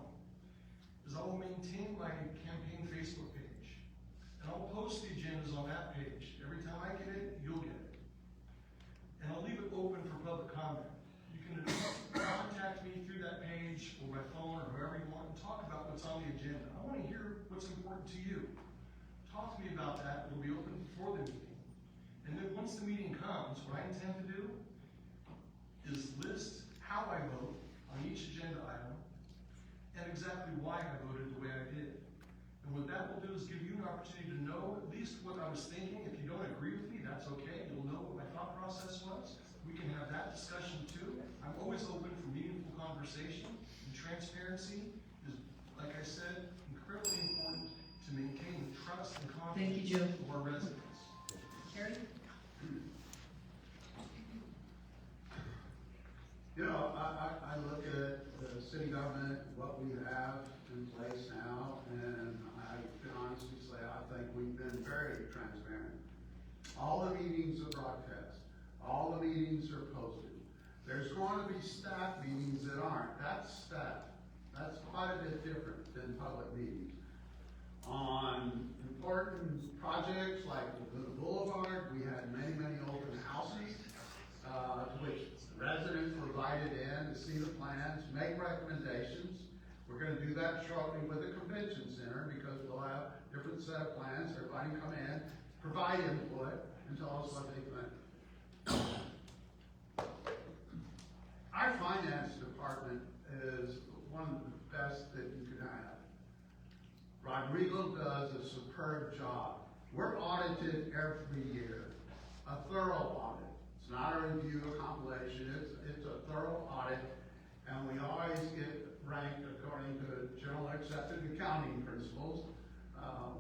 is I will maintain my campaign Facebook page. And I'll post the agendas on that page. Every time I get it, you'll get it. And I'll leave it open for public comment. You can contact me through that page or by phone or however you want and talk about what's on the agenda. I want to hear what's important to you. Talk to me about that. It'll be open before the meeting. And then once the meeting comes, what I intend to do is list how I vote on each agenda item and exactly why I voted the way I did. And what that will do is give you an opportunity to know at least what I was thinking. If you don't agree with me, that's okay. You'll know what my thought process was. We can have that discussion too. I'm always open for meaningful conversation, and transparency is, like I said, incredibly important to maintain the trust and confidence Thank you, Joe. of our residents. Kerry? I look at the city government, what we have in place now, and I can honestly say I think we've been very transparent. All the meetings are broadcast. All the meetings are posted. There's going to be staff meetings that aren't. That's staff. That's quite a bit different than public meetings. On important projects like the Boulevard, we had many, many open houses, which residents were invited in to see the plans, make recommendations. We're going to do that shortly with the convention center because we'll have a different set of plans. Everybody can come in, provide input, and tell us what they think. Our finance department is one of the best that you could have. Rodrigo does a superb job. We're audited every year, a thorough audit. It's not a review or compilation, it's a thorough audit, and we always get ranked according to general accepted accounting principles.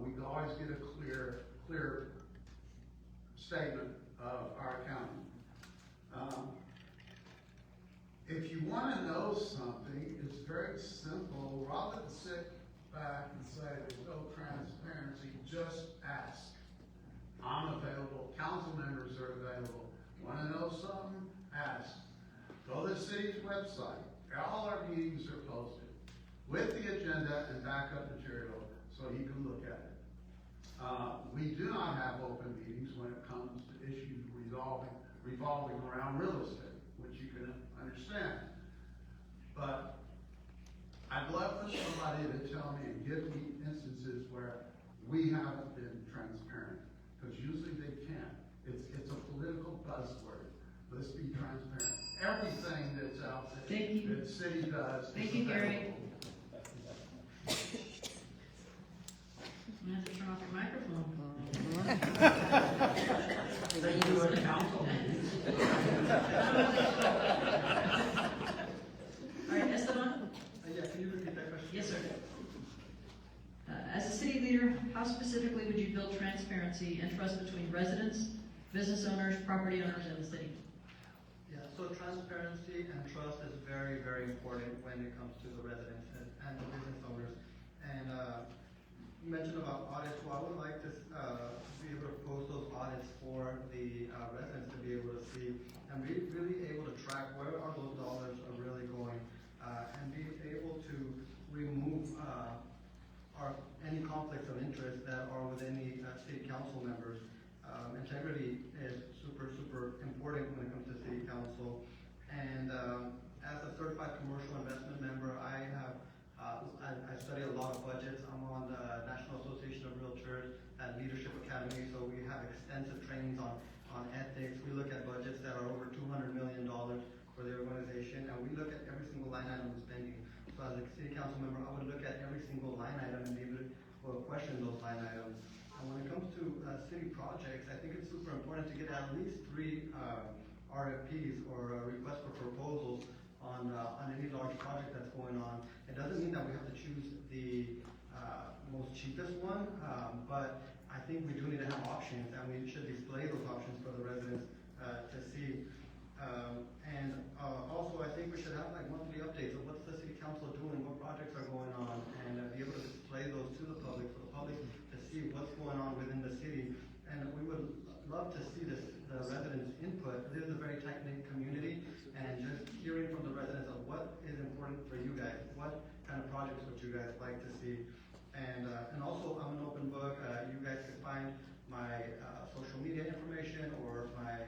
We always get a clear statement of our accounting. If you want to know something, it's very simple. Rather than sit back and say there's no transparency, just ask. city's website, all our meetings are posted with the agenda and backup material so you can look at it. We do not have open meetings when it comes to issues revolving around real estate, which you can understand. But I'd love for somebody to tell me and give me instances where we haven't been transparent, because usually they can't. It's a political buzzword. Let's be transparent. Everything that's out there Thank you. that the city does is Thank you, Kerry. available. You have to turn off your microphone. Thank you, council. All right, Esteban? Yeah, can you repeat that question? Yes, sir. As a city leader, how specifically would you build transparency and trust between residents, business owners, property owners, and the city? Yeah, so transparency and trust is very, very important when it comes to the residents and the business owners. And you mentioned about audits, well, I would like to be able to post those audits for the residents to be able to see and be really able to track where are those dollars are really going, and be able to remove any conflicts of interest that are with any city council members. Integrity is super, super important when it comes to city council. And as a certified commercial investment member, I study a lot of budgets. I'm on the National Association of Realtors and Leadership Academy, so we have extensive trainings on ethics. We look at budgets that are over $200 million for the organization, and we look at every single line item of spending. So as a city council member, I would look at every single line item and be able to question those line items. And when it comes to city projects, I think it's super important to get at least 3 RFPs or requests for proposals on any large project that's going on. It doesn't mean that we have to choose the most cheapest one, but I think we do need to have options, and we should display those options for the residents to see. Also, I think we should have like monthly updates of what's the city council doing, what projects are going on, and be able to display those to the public for the public to see what's going on within the city. And we would love to see the residents' input. This is a very tight-knit community, and just hearing from the residents of what is important for you guys, what kind of projects would you guys like to see. And also, I'm an open book. You guys can find my social media information or my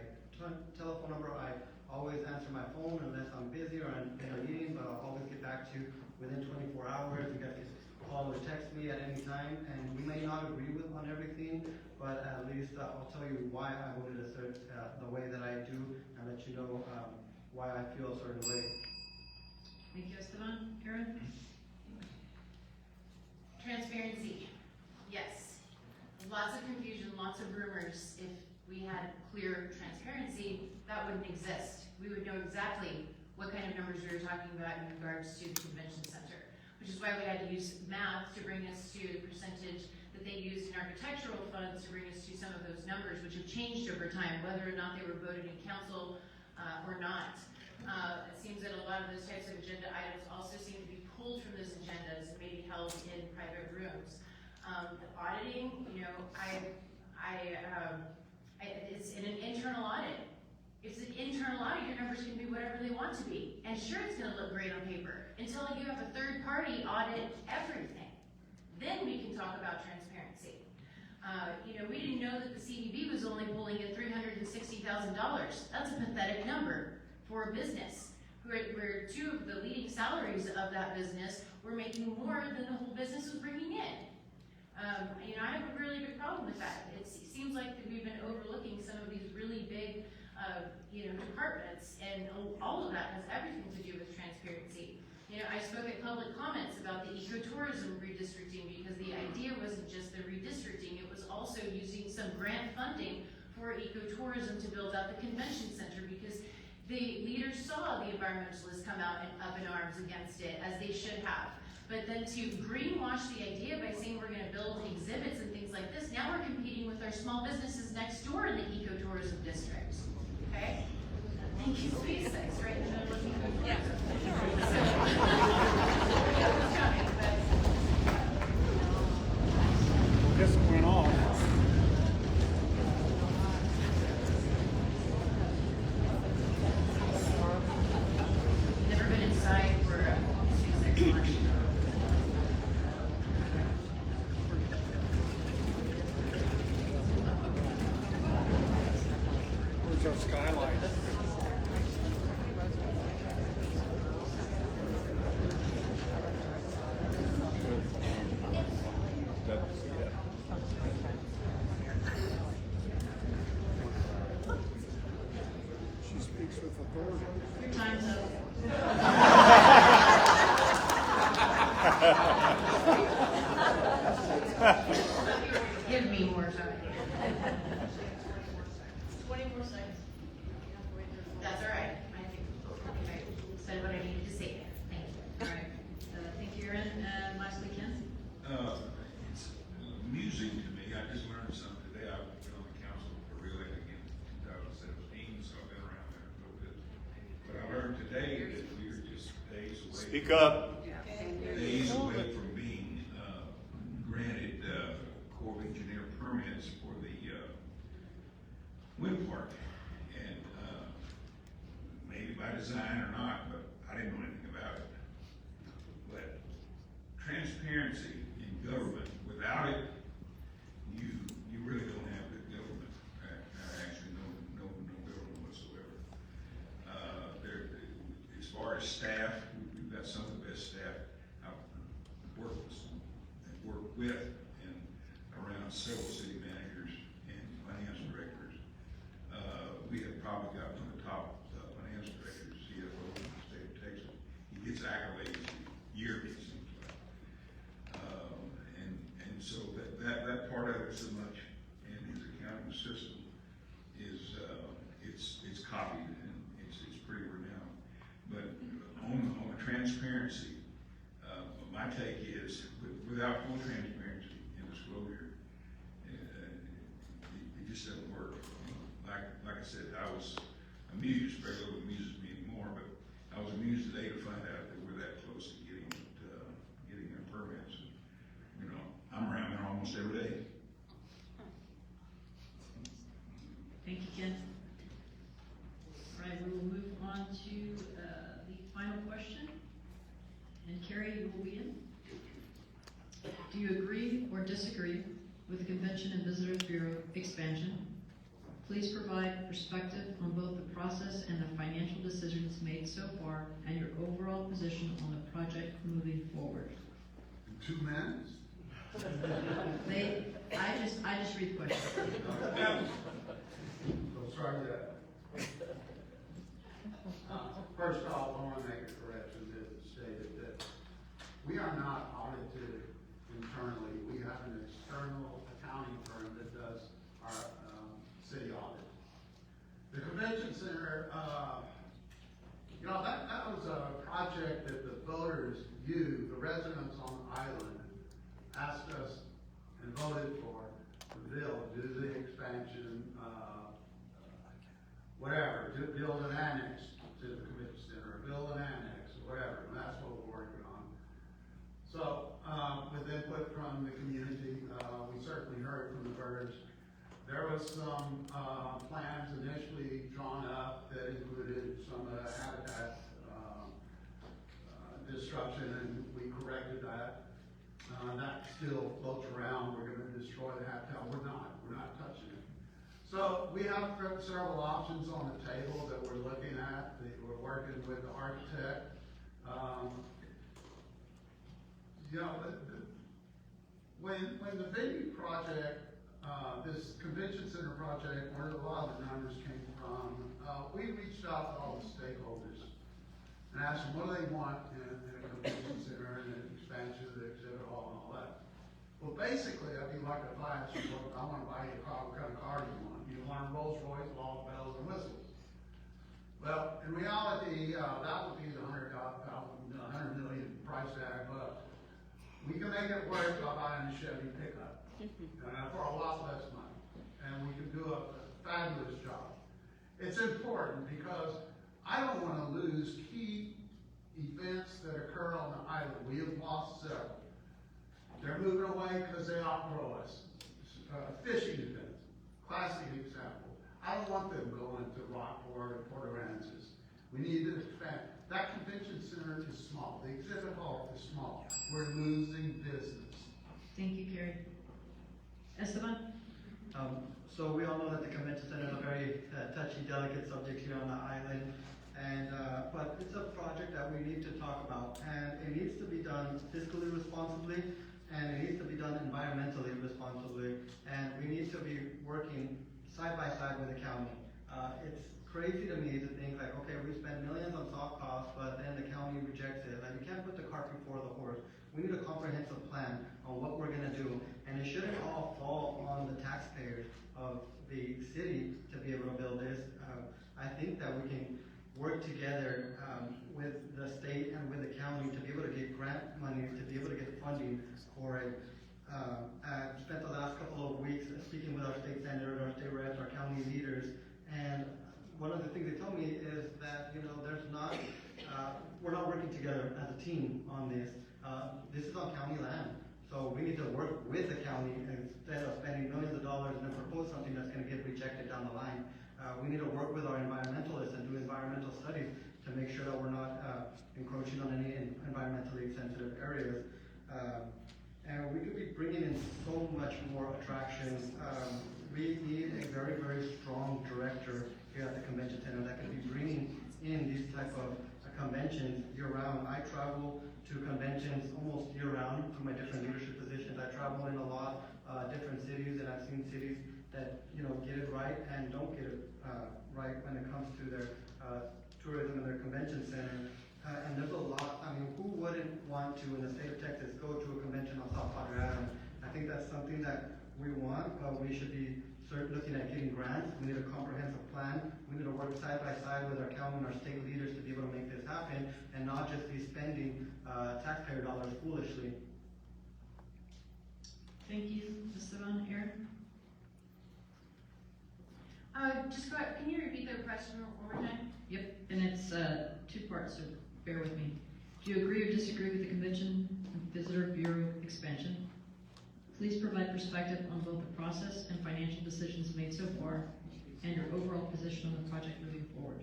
telephone number. I always answer my phone unless I'm busy or in a meeting, but I'll always get back to you within 24 hours. You guys can call or text me at any time, and we may not agree on everything, but at least I'll tell you why I voted the way that I do, and let you know why I feel a certain way. Thank you, Esteban. Aarin? Transparency, yes. Lots of confusion, lots of rumors. If we had clear transparency, that wouldn't exist. We would know exactly what kind of numbers we were talking about in regards to the convention center, which is why we had to use math to bring us to the percentage that they used in architectural funds to bring us to some of those numbers, which have changed over time, whether or not they were voted in council or not. It seems that a lot of those types of agenda items also seem to be pulled from those agendas and maybe held in private rooms. The auditing, you know, it's in an internal audit. If it's an internal audit, your numbers can be whatever they want to be. And sure, it's gonna look great on paper until you have a third party audit everything. Then we can talk about transparency. You know, we didn't know that the CDB was only pulling in $360,000. That's a pathetic number for a business. Where 2 of the leading salaries of that business were making more than the whole business was bringing in. You know, I have a really big problem with that. It seems like that we've been overlooking some of these really big, you know, departments, and all of that has everything to do with transparency. You know, I spoke at public comments about the ecotourism redistricting because the idea wasn't just the redistricting, it was also using some grant funding for ecotourism to build out the convention center, because the leaders saw the environmentalists come out and up in arms against it, as they should have. But then to greenwash the idea by saying we're going to build exhibits and things like this, now we're competing with our small businesses next door in the ecotourism district. Okay? Thank you, SpaceX, right in the middle of ecotourism. Yeah. Just went off. Your time's up. Give me more time. 24 seconds. That's all right. I said what I needed to say there. Thank you. All right. Thank you, Aaron. Lastly, Ken? It's amusing to me. I just learned something today. I've been on the council for reelecting in 2017, so I've been around there a little bit. But I learned today that we are just days away. Speak up. Days away from being granted Corps of Engineer permits for the wind park. And maybe by design or not, but I didn't know anything about it. But transparency in government, without it, you really don't have good government. Actually, no government whatsoever. As far as staff, we've got some of the best staff I've worked with and around several city managers and finance directors. We have probably got one of the top finance directors, CFO in the state of Texas. He gets accolades yearly, it seems like. And so that part of it so much in his accounting system is it's copied and it's pretty renowned. But on the transparency, my take is without full transparency and disclosure, it just doesn't work. Like I said, I was amused, very little amuses me anymore, but I was amused today to find out that we're that close to getting their permits. You know, I'm around there almost every day. Thank you, Ken. All right, we will move on to the final question. And Kerry, you will begin. Do you agree or disagree with the Convention and Visitors Bureau expansion? Please provide perspective on both the process and the financial decisions made so far and your overall position on the project moving forward. In 2 minutes? I just read the question. So sorry that. First off, I want to make a correction that stated that we are not audited internally. We have an external accounting firm that does our city audit. The convention center, that was a project that the voters, the residents on the island, asked us and voted for the bill, do the expansion, whatever, build an annex to the convention center, build an annex, or whatever, and that's what we're working on. So, with input from the community, we certainly heard from the birds. There was some plans initially drawn up that included some habitat destruction, and we corrected that. That still floats around. We're going to destroy the habitat. We're not touching it. So we have several options on the table that we're looking at. We're working with the architect. When the venue project, this convention center project, where a lot of the numbers came from, we reached out to all the stakeholders and asked them what do they want in a convention center and an expansion of the exhibit hall and all that. Well, basically, I'd be like if I asked you, I want to buy you a car, what kind of car do you want? You want a Rolls Royce with all the bells and whistles. Well, in reality, that would be the $100 million price tag, but we can make it work by buying a Chevy pickup for a lot less money, and we can do a fabulous job. It's important because I don't want to lose key events that occur on the island. We have lost several. They're moving away because they outgrow us. Fishing events, classic example. I don't want them going to Rockport or Port Aransas. We need to expand. That convention center is small. The exhibit hall is small. We're losing business. Thank you, Kerry. Esteban? So we all know that the convention center is a very touchy, delicate subject here on the island, and but it's a project that we need to talk about, and it needs to be done fiscally responsibly, and it needs to be done environmentally responsibly, and we need to be working side by side with the county. It's crazy to me to think like, okay, we spend millions on soft costs, but then the county rejects it. Like, you can't put the cart before the horse. We need a comprehensive plan on what we're gonna do, and it shouldn't all fall on the taxpayers of the city to be able to build this. I think that we can work together with the state and with the county to be able to get grant money, to be able to get funding for it. I've spent the last couple of weeks speaking with our state senators, our state reps, our county leaders, and one of the things they told me is that, you know, we're not working together as a team on this. This is on county land, so we need to work with the county instead of spending millions of dollars and then propose something that's gonna get rejected down the line. We need to work with our environmentalists and do environmental studies to make sure that we're not encroaching on any environmentally sensitive areas. And we could be bringing in so much more attractions. We need a very, very strong director here at the convention center that can be bringing in these type of conventions year-round. I travel to conventions almost year-round through my different leadership positions. I travel in a lot different cities, and I've seen cities that, you know, get it right and don't get it right when it comes to their tourism and their convention center. And there's a lot. I mean, who wouldn't want to, in the state of Texas, go to a convention on South Padre Island? I think that's something that we want. We should be looking at getting grants. We need a comprehensive plan. We need to work side by side with our county and our state leaders to be able to make this happen, and not just be spending taxpayer dollars foolishly. Thank you, Esteban. Aarin? Just go ahead, can you repeat the question one more time? Yep, and it's two parts, so bear with me. Do you agree or disagree with the Convention and Visitor Bureau expansion? Please provide perspective on both the process and financial decisions made so far and your overall position on the project moving forward.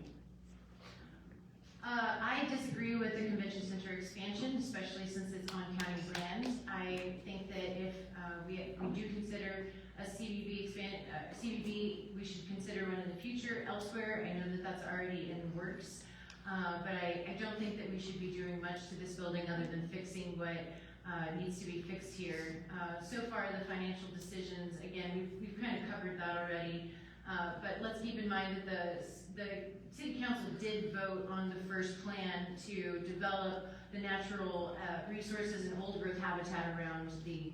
I disagree with the convention center expansion, especially since it's on county lands. I think that if we do consider a CVB, we should consider one in the future elsewhere. I know that that's already in the works, but I don't think that we should be doing much to this building other than fixing what needs to be fixed here. So far, the financial decisions, again, we've kind of covered that already, but let's keep in mind that the City Council did vote on the first plan to develop the natural resources and old growth habitat around the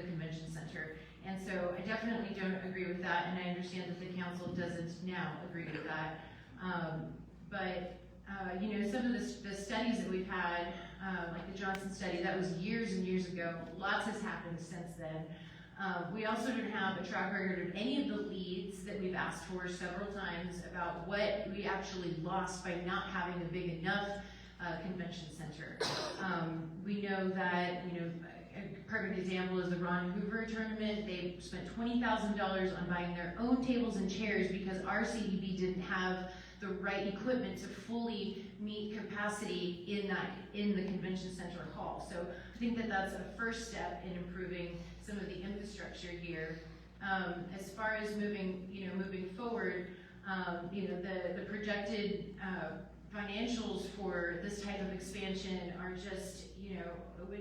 convention center. And so I definitely don't agree with that, and I understand that the council doesn't now agree with that. You know, some of the studies that we've had, like the Johnson study, that was years and years ago. Lots has happened since then. We also don't have a track record of any of the leads that we've asked for several times about what we actually lost by not having a big enough convention center. We know that, you know, a perfect example is the Ron Hoover tournament. They spent $20,000 on buying their own tables and chairs because our CDB didn't have the right equipment to fully meet capacity in the convention center hall. So I think that that's a first step in improving some of the infrastructure here. As far as moving forward, you know, the projected financials for this type of expansion are just, you know,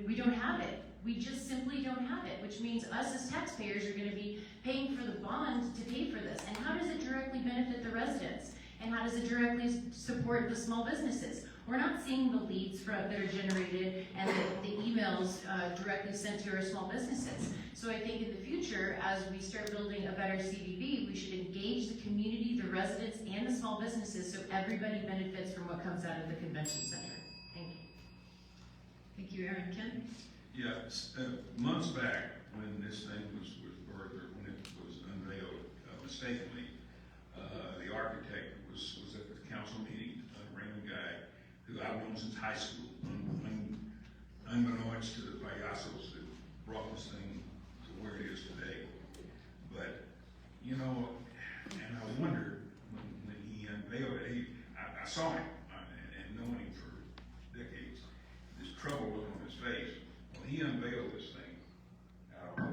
we don't have it. We just simply don't have it, which means us as taxpayers are going to be paying for the bond to pay for this. And how does it directly benefit the residents? And how does it directly support the small businesses? We're not seeing the leads that are generated and the emails directly sent to our small businesses. So I think in the future, as we start building a better CVB, we should engage the community, the residents, and the small businesses so everybody benefits from what comes out of the convention center. Thank you. Thank you, Aarin. Ken? Yeah, months back, when this thing was birthed, or when it was unveiled mistakenly, the architect was at the council meeting, a random guy who I've known since high school, unbeknownst to the payasos that brought this thing to where it is today. But, you know, and I wondered when he unveiled it, I saw him, and knowing him for decades, this trouble look on his face. Well, he unveiled this thing out of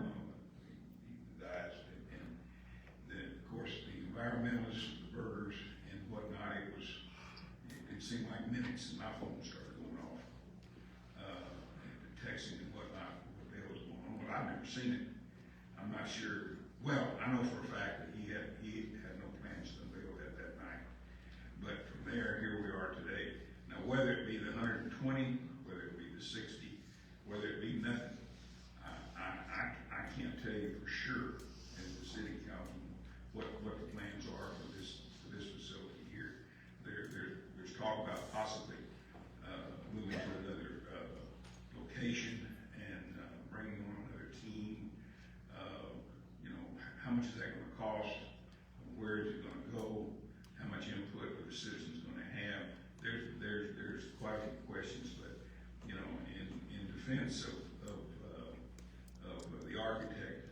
the eyes, and then, of course, the environmentalists, the burgers, and whatnot, it seemed like minutes, and my phone started going off, texting and whatnot, what the hell was going on. But I've never seen it. I'm not sure. Well, I know for a fact that he had no plans to unveil much is that gonna cost? Where is it gonna go? How much input are the citizens gonna have? There's quite a few questions, but, you know, in defense of the architect,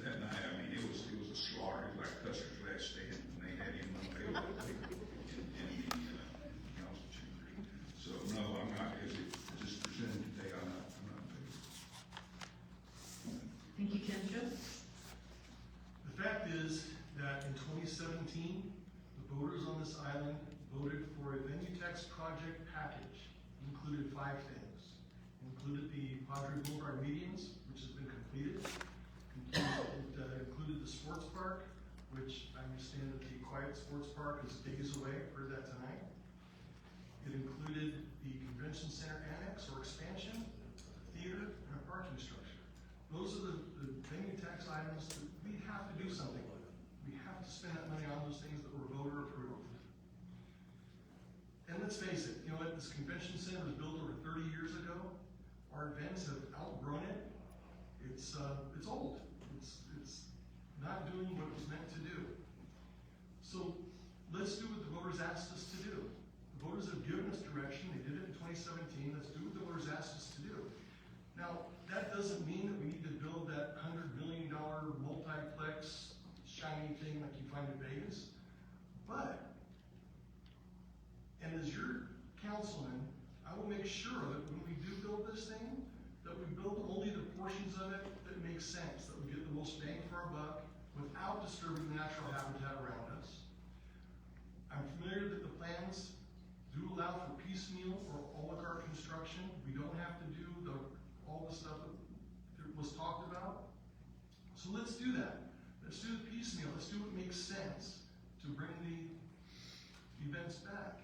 that night, I mean, it was a slaughter. It was like Custer's last stand, and they had him unavailable in the council chambers. So, no, I'm not, as it just presented today, I'm not in favor. Thank you, Kendra. The fact is that in 2017, the voters on this island voted for a venue tax project package. It included 5 things. It included the Padre Boulevard medians, which has been completed. It included the sports park, which I understand that the Quiet Sports Park is days away. I've heard that tonight. It included the convention center annex or expansion, a theater, and a parking structure. Those are the venue tax items that we have to do something with. We have to spend that money on those things that were voter approved. And let's face it, you know what, this convention center was built over 30 years ago. Our events have outgrown it. It's old. It's not doing what it was meant to do. So let's do what the voters asked us to do. The voters have given us direction. They did it in 2017. Let's do what the voters asked us to do. Now, that doesn't mean that we need to build that $100 million multiplex shiny thing like you find in Vegas. But, and as your councilman, I will make sure that when we do build this thing, that we build only the portions of it that make sense, that we get the most bang for our buck without disturbing the natural habitat around us. I'm familiar that the plans do allow for piecemeal or oligarch construction. We don't have to do all the stuff that was talked about. So let's do that. Let's do the piecemeal. Let's do what makes sense to bring the events back.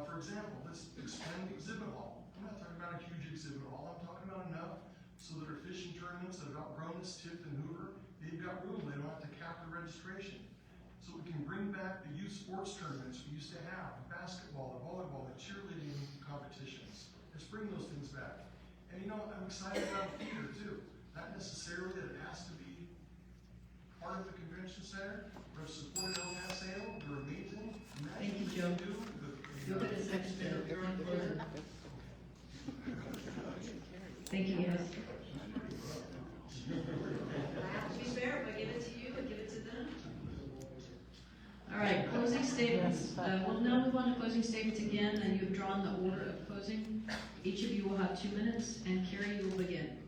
For example, let's expand the exhibit hall. I'm not talking about a huge exhibit hall. I'm talking about enough so that our fishing tournaments that have outgrown this Tift and Hoover, they've got room. They don't have to cap the registration. So we can bring back the youth sports tournaments we used to have, the basketball, the volleyball, the cheerleading competitions. Let's bring those things back. And you know, I'm excited about theater too. Not necessarily that it has to be part of the convention center. We're supporting El Paseo. They're amazing. Thank you, Joe. You'll get a second to Thank you, yes. To be fair, if I give it to you, I give it to them. All right, closing statements. We'll now move on to closing statements again, and you've drawn the order of closing. Each of you will have 2 minutes, and Kerry, you will begin.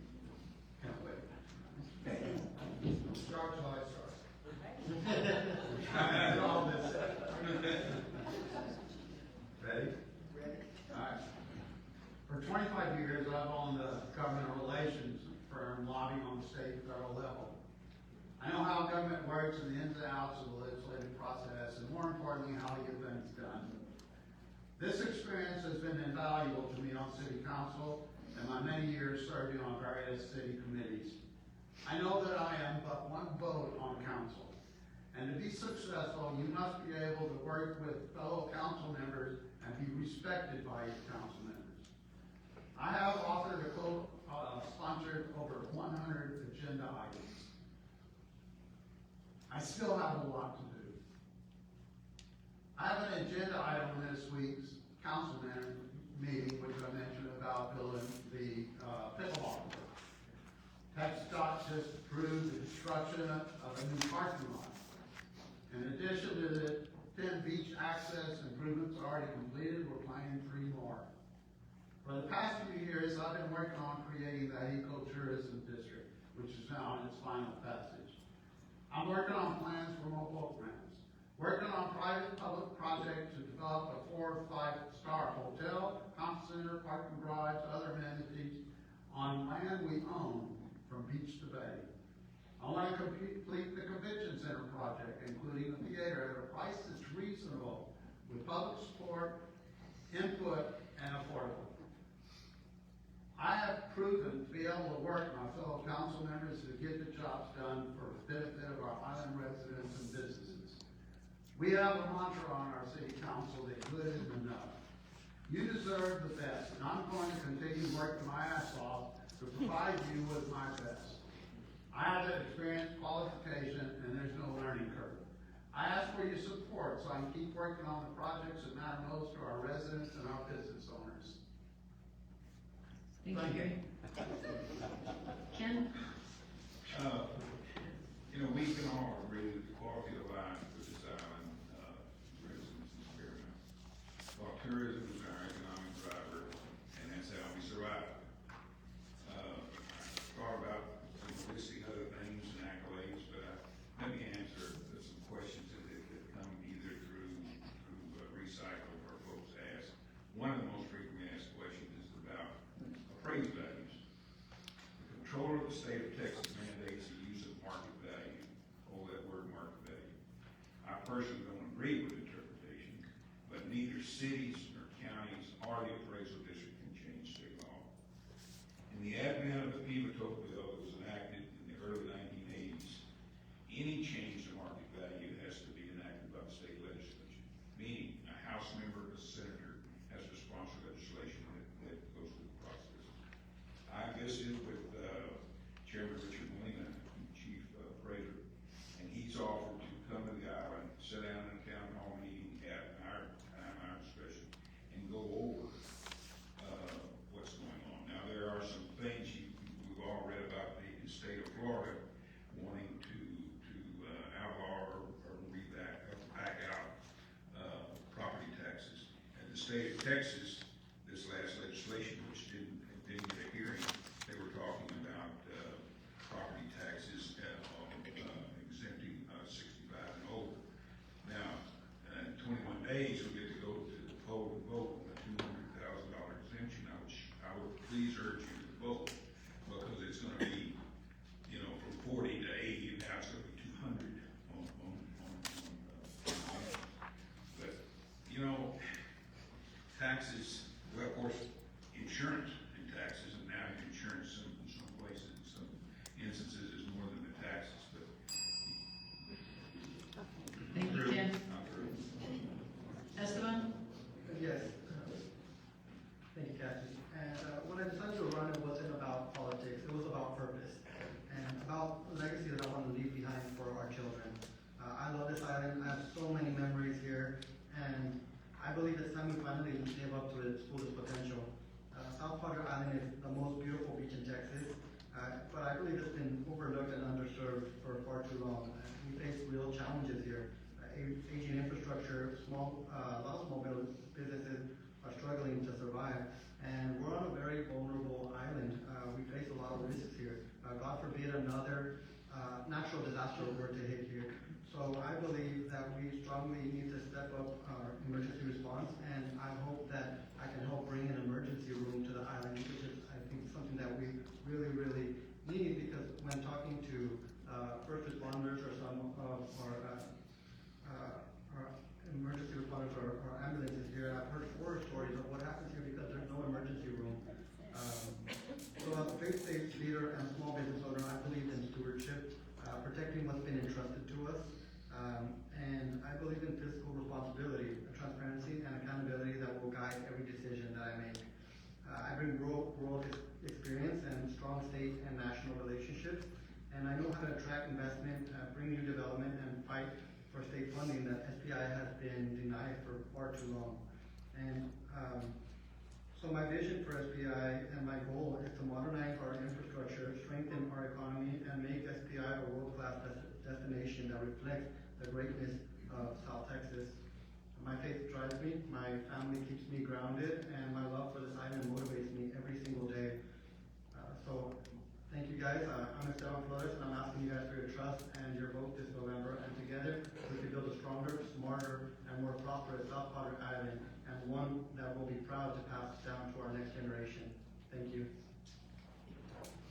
Start till I start. All this. Ready? All right. For 25 years, I've owned a government relations firm lobbying on the state and federal level. I know how government works and the ins and outs of the legislative process, and more importantly, how to get things done. This experience has been invaluable to me on city council and my many years serving on various city committees. I know that I am but one vote on council, and to be successful, you must be able to work with fellow council members and be respected by your council members. I have authored or co-sponsored over 100 agenda items. I still have a lot to do. I have an agenda item in this week's council meeting, which I mentioned about building the pickleball court. TxDOT just approved the construction of a new parking lot. In addition to the 10 beach access improvements already completed, we're planning 3 more. For the past few years, I've been working on creating the ecotourism district, which is now in its final passage. I'm working on plans for more boat ramps, working on private-public projects to develop a 4- or 5-star hotel, conference center, parking garage, other amenities on land we own from beach to bay. I want to complete the convention center project, including the theater, at a price that's reasonable, with public support, input, and affordable. I have proven to be able to work with my fellow council members to get the jobs done for the benefit of our island residents and businesses. We have a mantra on our city council that good is enough. You deserve the best, and I'm going to continue working my ass off to provide you with my best. I have the experience, qualification, for your support so I can keep working on the projects that matter most to our residents and our business owners. Thank you, Gary. Ken? We can all agree that the quality of life for this island, residents is paramount. While tourism is our economic driver, and that's how we survive. Thought about listing other things and accolades, but let me answer some questions that come either through recycle or folks ask. One of the most frequently asked questions is about appraised values. The controller of the state of Texas mandates the use of market value. Oh, that word market value. I personally don't agree with interpretation, but neither cities nor counties or the appraisal district can change state law. In the advent of the Pivotal bill that was enacted in the early 1980s, any change to market value has to be enacted by the state legislature, meaning a House member or a senator has to sponsor legislation that goes through the process. I visited with Chairman Richard Molina, Chief Appraiser, and he's offered to come to the island, sit down in a town hall meeting at our discretion, and go over what's going on. Now, there are some things we've all read about the state of Florida wanting to outlaw or back out property taxes. And the state of Texas, this last legislation, which didn't get a hearing, they were talking about property taxes exempting 65 and over. Now, in 21 days, we'll get to go to the poll and vote on the $200,000 exemption. I would please urge you to vote, because it's going to be, from 40 to 80, and now it's going to be 200 but, taxes, well, of course, insurance and taxes, and now insurance in some places, in some instances, is more than the taxes, but. Thank you, Ken. I'm through. Esteban? Yes. Thank you, Kathy. And when I decided to run, it wasn't about politics. It was about purpose and about the legacy that I want to leave behind for our children. I love this island. I have so many memories here, and I believe it's time we finally live up to its fullest potential. South Padre Island is the most beautiful beach in Texas, but I believe it's been overlooked and underserved for far too long. We face real challenges here. Aging infrastructure, a lot of small businesses are struggling to survive, and we're on a very vulnerable island. We face a lot of risks here. God forbid another natural disaster were to hit here. So I believe that we strongly need to step up our emergency response, and I hope that I can help bring an emergency room to the island, which is, I think, something that we really, really need, because when talking to first responders or some of our emergency responders or ambulances here, I've heard horror stories of what happens here because there's no emergency room. So as a faith-based leader and small business owner, I believe in stewardship, protecting what's been entrusted to us, and I believe in fiscal responsibility, transparency, and accountability that will guide every decision that I make. I bring rural experience and strong state and national relationships, and I know how to attract investment, bring new development, and fight for state funding that SPI has been denied for far too long. And so my vision for SPI and my goal is to modernize our infrastructure, strengthen our economy, and make SPI a world-class destination that reflects the greatness of South Texas. My faith drives me, my family keeps me grounded, and my love for this island motivates me every single day. So thank you guys. I'm Esteban Flores, and I'm asking you guys for your trust and your vote this November, and together we can build a stronger, smarter, and more prosperous South Padre Island, and one that will be proud to pass down to our next generation. Thank you.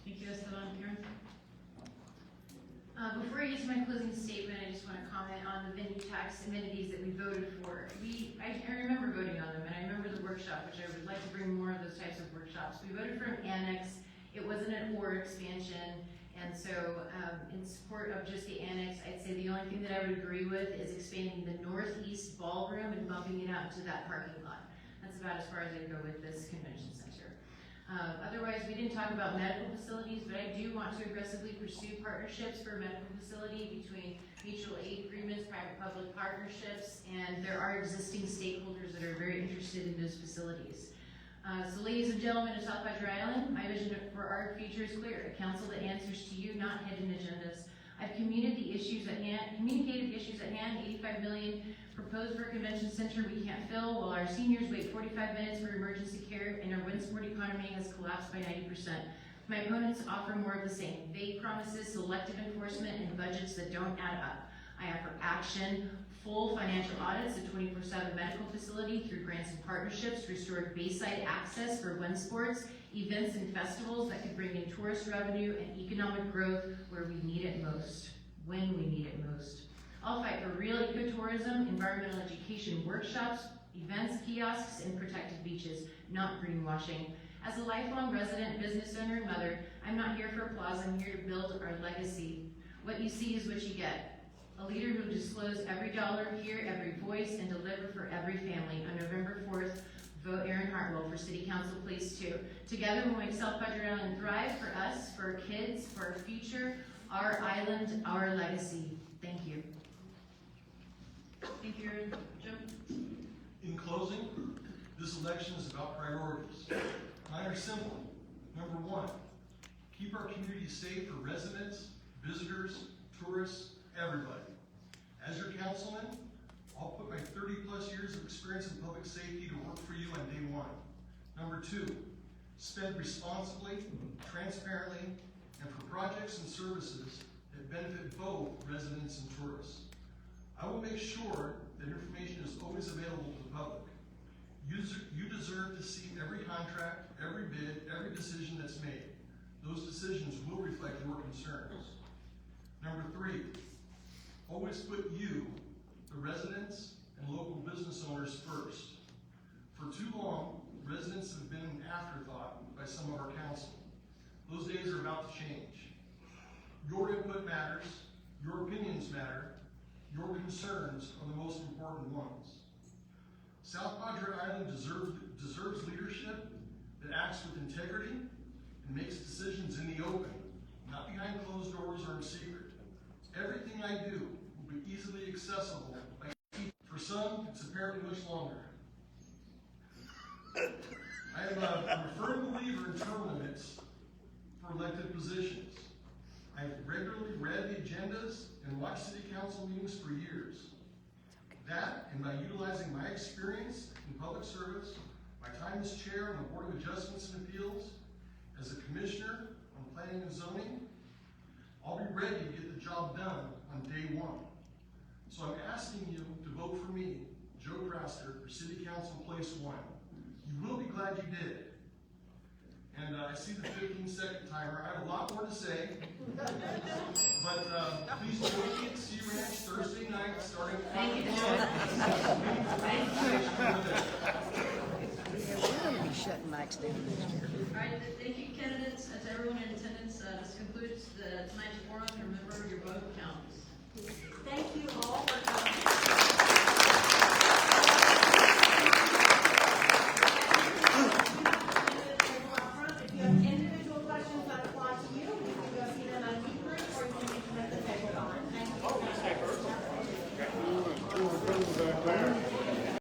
Thank you, Esteban. Karen? Before I get to my closing statement, I just want to comment on the venue tax amenities that we voted for. I remember voting on them, and I remember the workshop, which I would like to bring more of those types of workshops. We voted for an annex. It wasn't an or expansion, and so in support of just the annex, I'd say the only thing that I would agree with is expanding the northeast ballroom and bumping it out to that parking lot. That's about as far as I'd go with this convention center. Otherwise, we didn't talk about medical facilities, but I do want to aggressively pursue partnerships for a medical facility between the mutual aid agreements, private-public partnerships, and there are existing stakeholders that are very interested in those facilities. So ladies and gentlemen of South Padre Island, my vision for our future is clear. A council that answers to you, not hidden agendas. I've communicated the issues at hand, 85 million proposed for a convention center we can't fill, while our seniors wait 45 minutes for emergency care and our wind sport economy has collapsed by 90%. My opponents offer more of the same. Vague promises, selective enforcement, and budgets that don't add up. I offer action, full financial audits, a 24/7 medical facility through grants and partnerships, restored Bayside access for wind sports, events and festivals that could bring in tourist revenue and economic growth where we need it most, when we need it most. I'll fight for real ecotourism, environmental education workshops, events, kiosks, and protected beaches, not greenwashing. As a lifelong resident, business owner, and mother, I'm not here for applause, I'm here to build our legacy. What you see is what you get. A leader who will disclose every dollar, hear every voice, and deliver for every family. On November 4th, vote Aarin Harwell for City Council Place 2. Together we'll make South Padre Island thrive for us, for our kids, for our future, our island, our legacy. Thank you. Thank you, Aarin. Joe? In closing, this election is about priorities. Mine are simple. Number one, keep our community safe for residents, visitors, tourists, everybody. As your councilman, I'll put my 30+ years of experience in public safety to work for you on day one. Number two, spend responsibly, transparently, and for projects and services that benefit both residents and tourists. I will make sure that information is always available to the public. You deserve to see every contract, every bid, every decision that's made. Those decisions will reflect your concerns. Number three, always put you, the residents and local business owners first. For too long, residents have been an afterthought by some of our council. Those days are about to change. Your input matters, your opinions matter, your concerns are the most important ones. South Padre Island deserves leadership that acts with integrity and makes decisions in the open, not behind closed doors or in secret. Everything I do will be easily accessible by people. For some, it's apparently much longer. I am a firm believer in term limits for elected positions. I've regularly read the agendas and watched city council meetings for years. That, and by utilizing my experience in public service, my time as chair on the Board of Adjustments and Appeals, as a commissioner on planning and zoning, I'll be ready to get the job done on day one. So I'm asking you to vote for me, Joe Praster, for City Council Place 1. You will be glad you did. And I see the 15-second timer. I have a lot more to say. But please join me at Sea Ranch Thursday night starting at 5 We're going to be shutting mics down next year. All right, thank you, candidates, and to everyone in attendance. This concludes tonight's forum. Remember, your vote counts.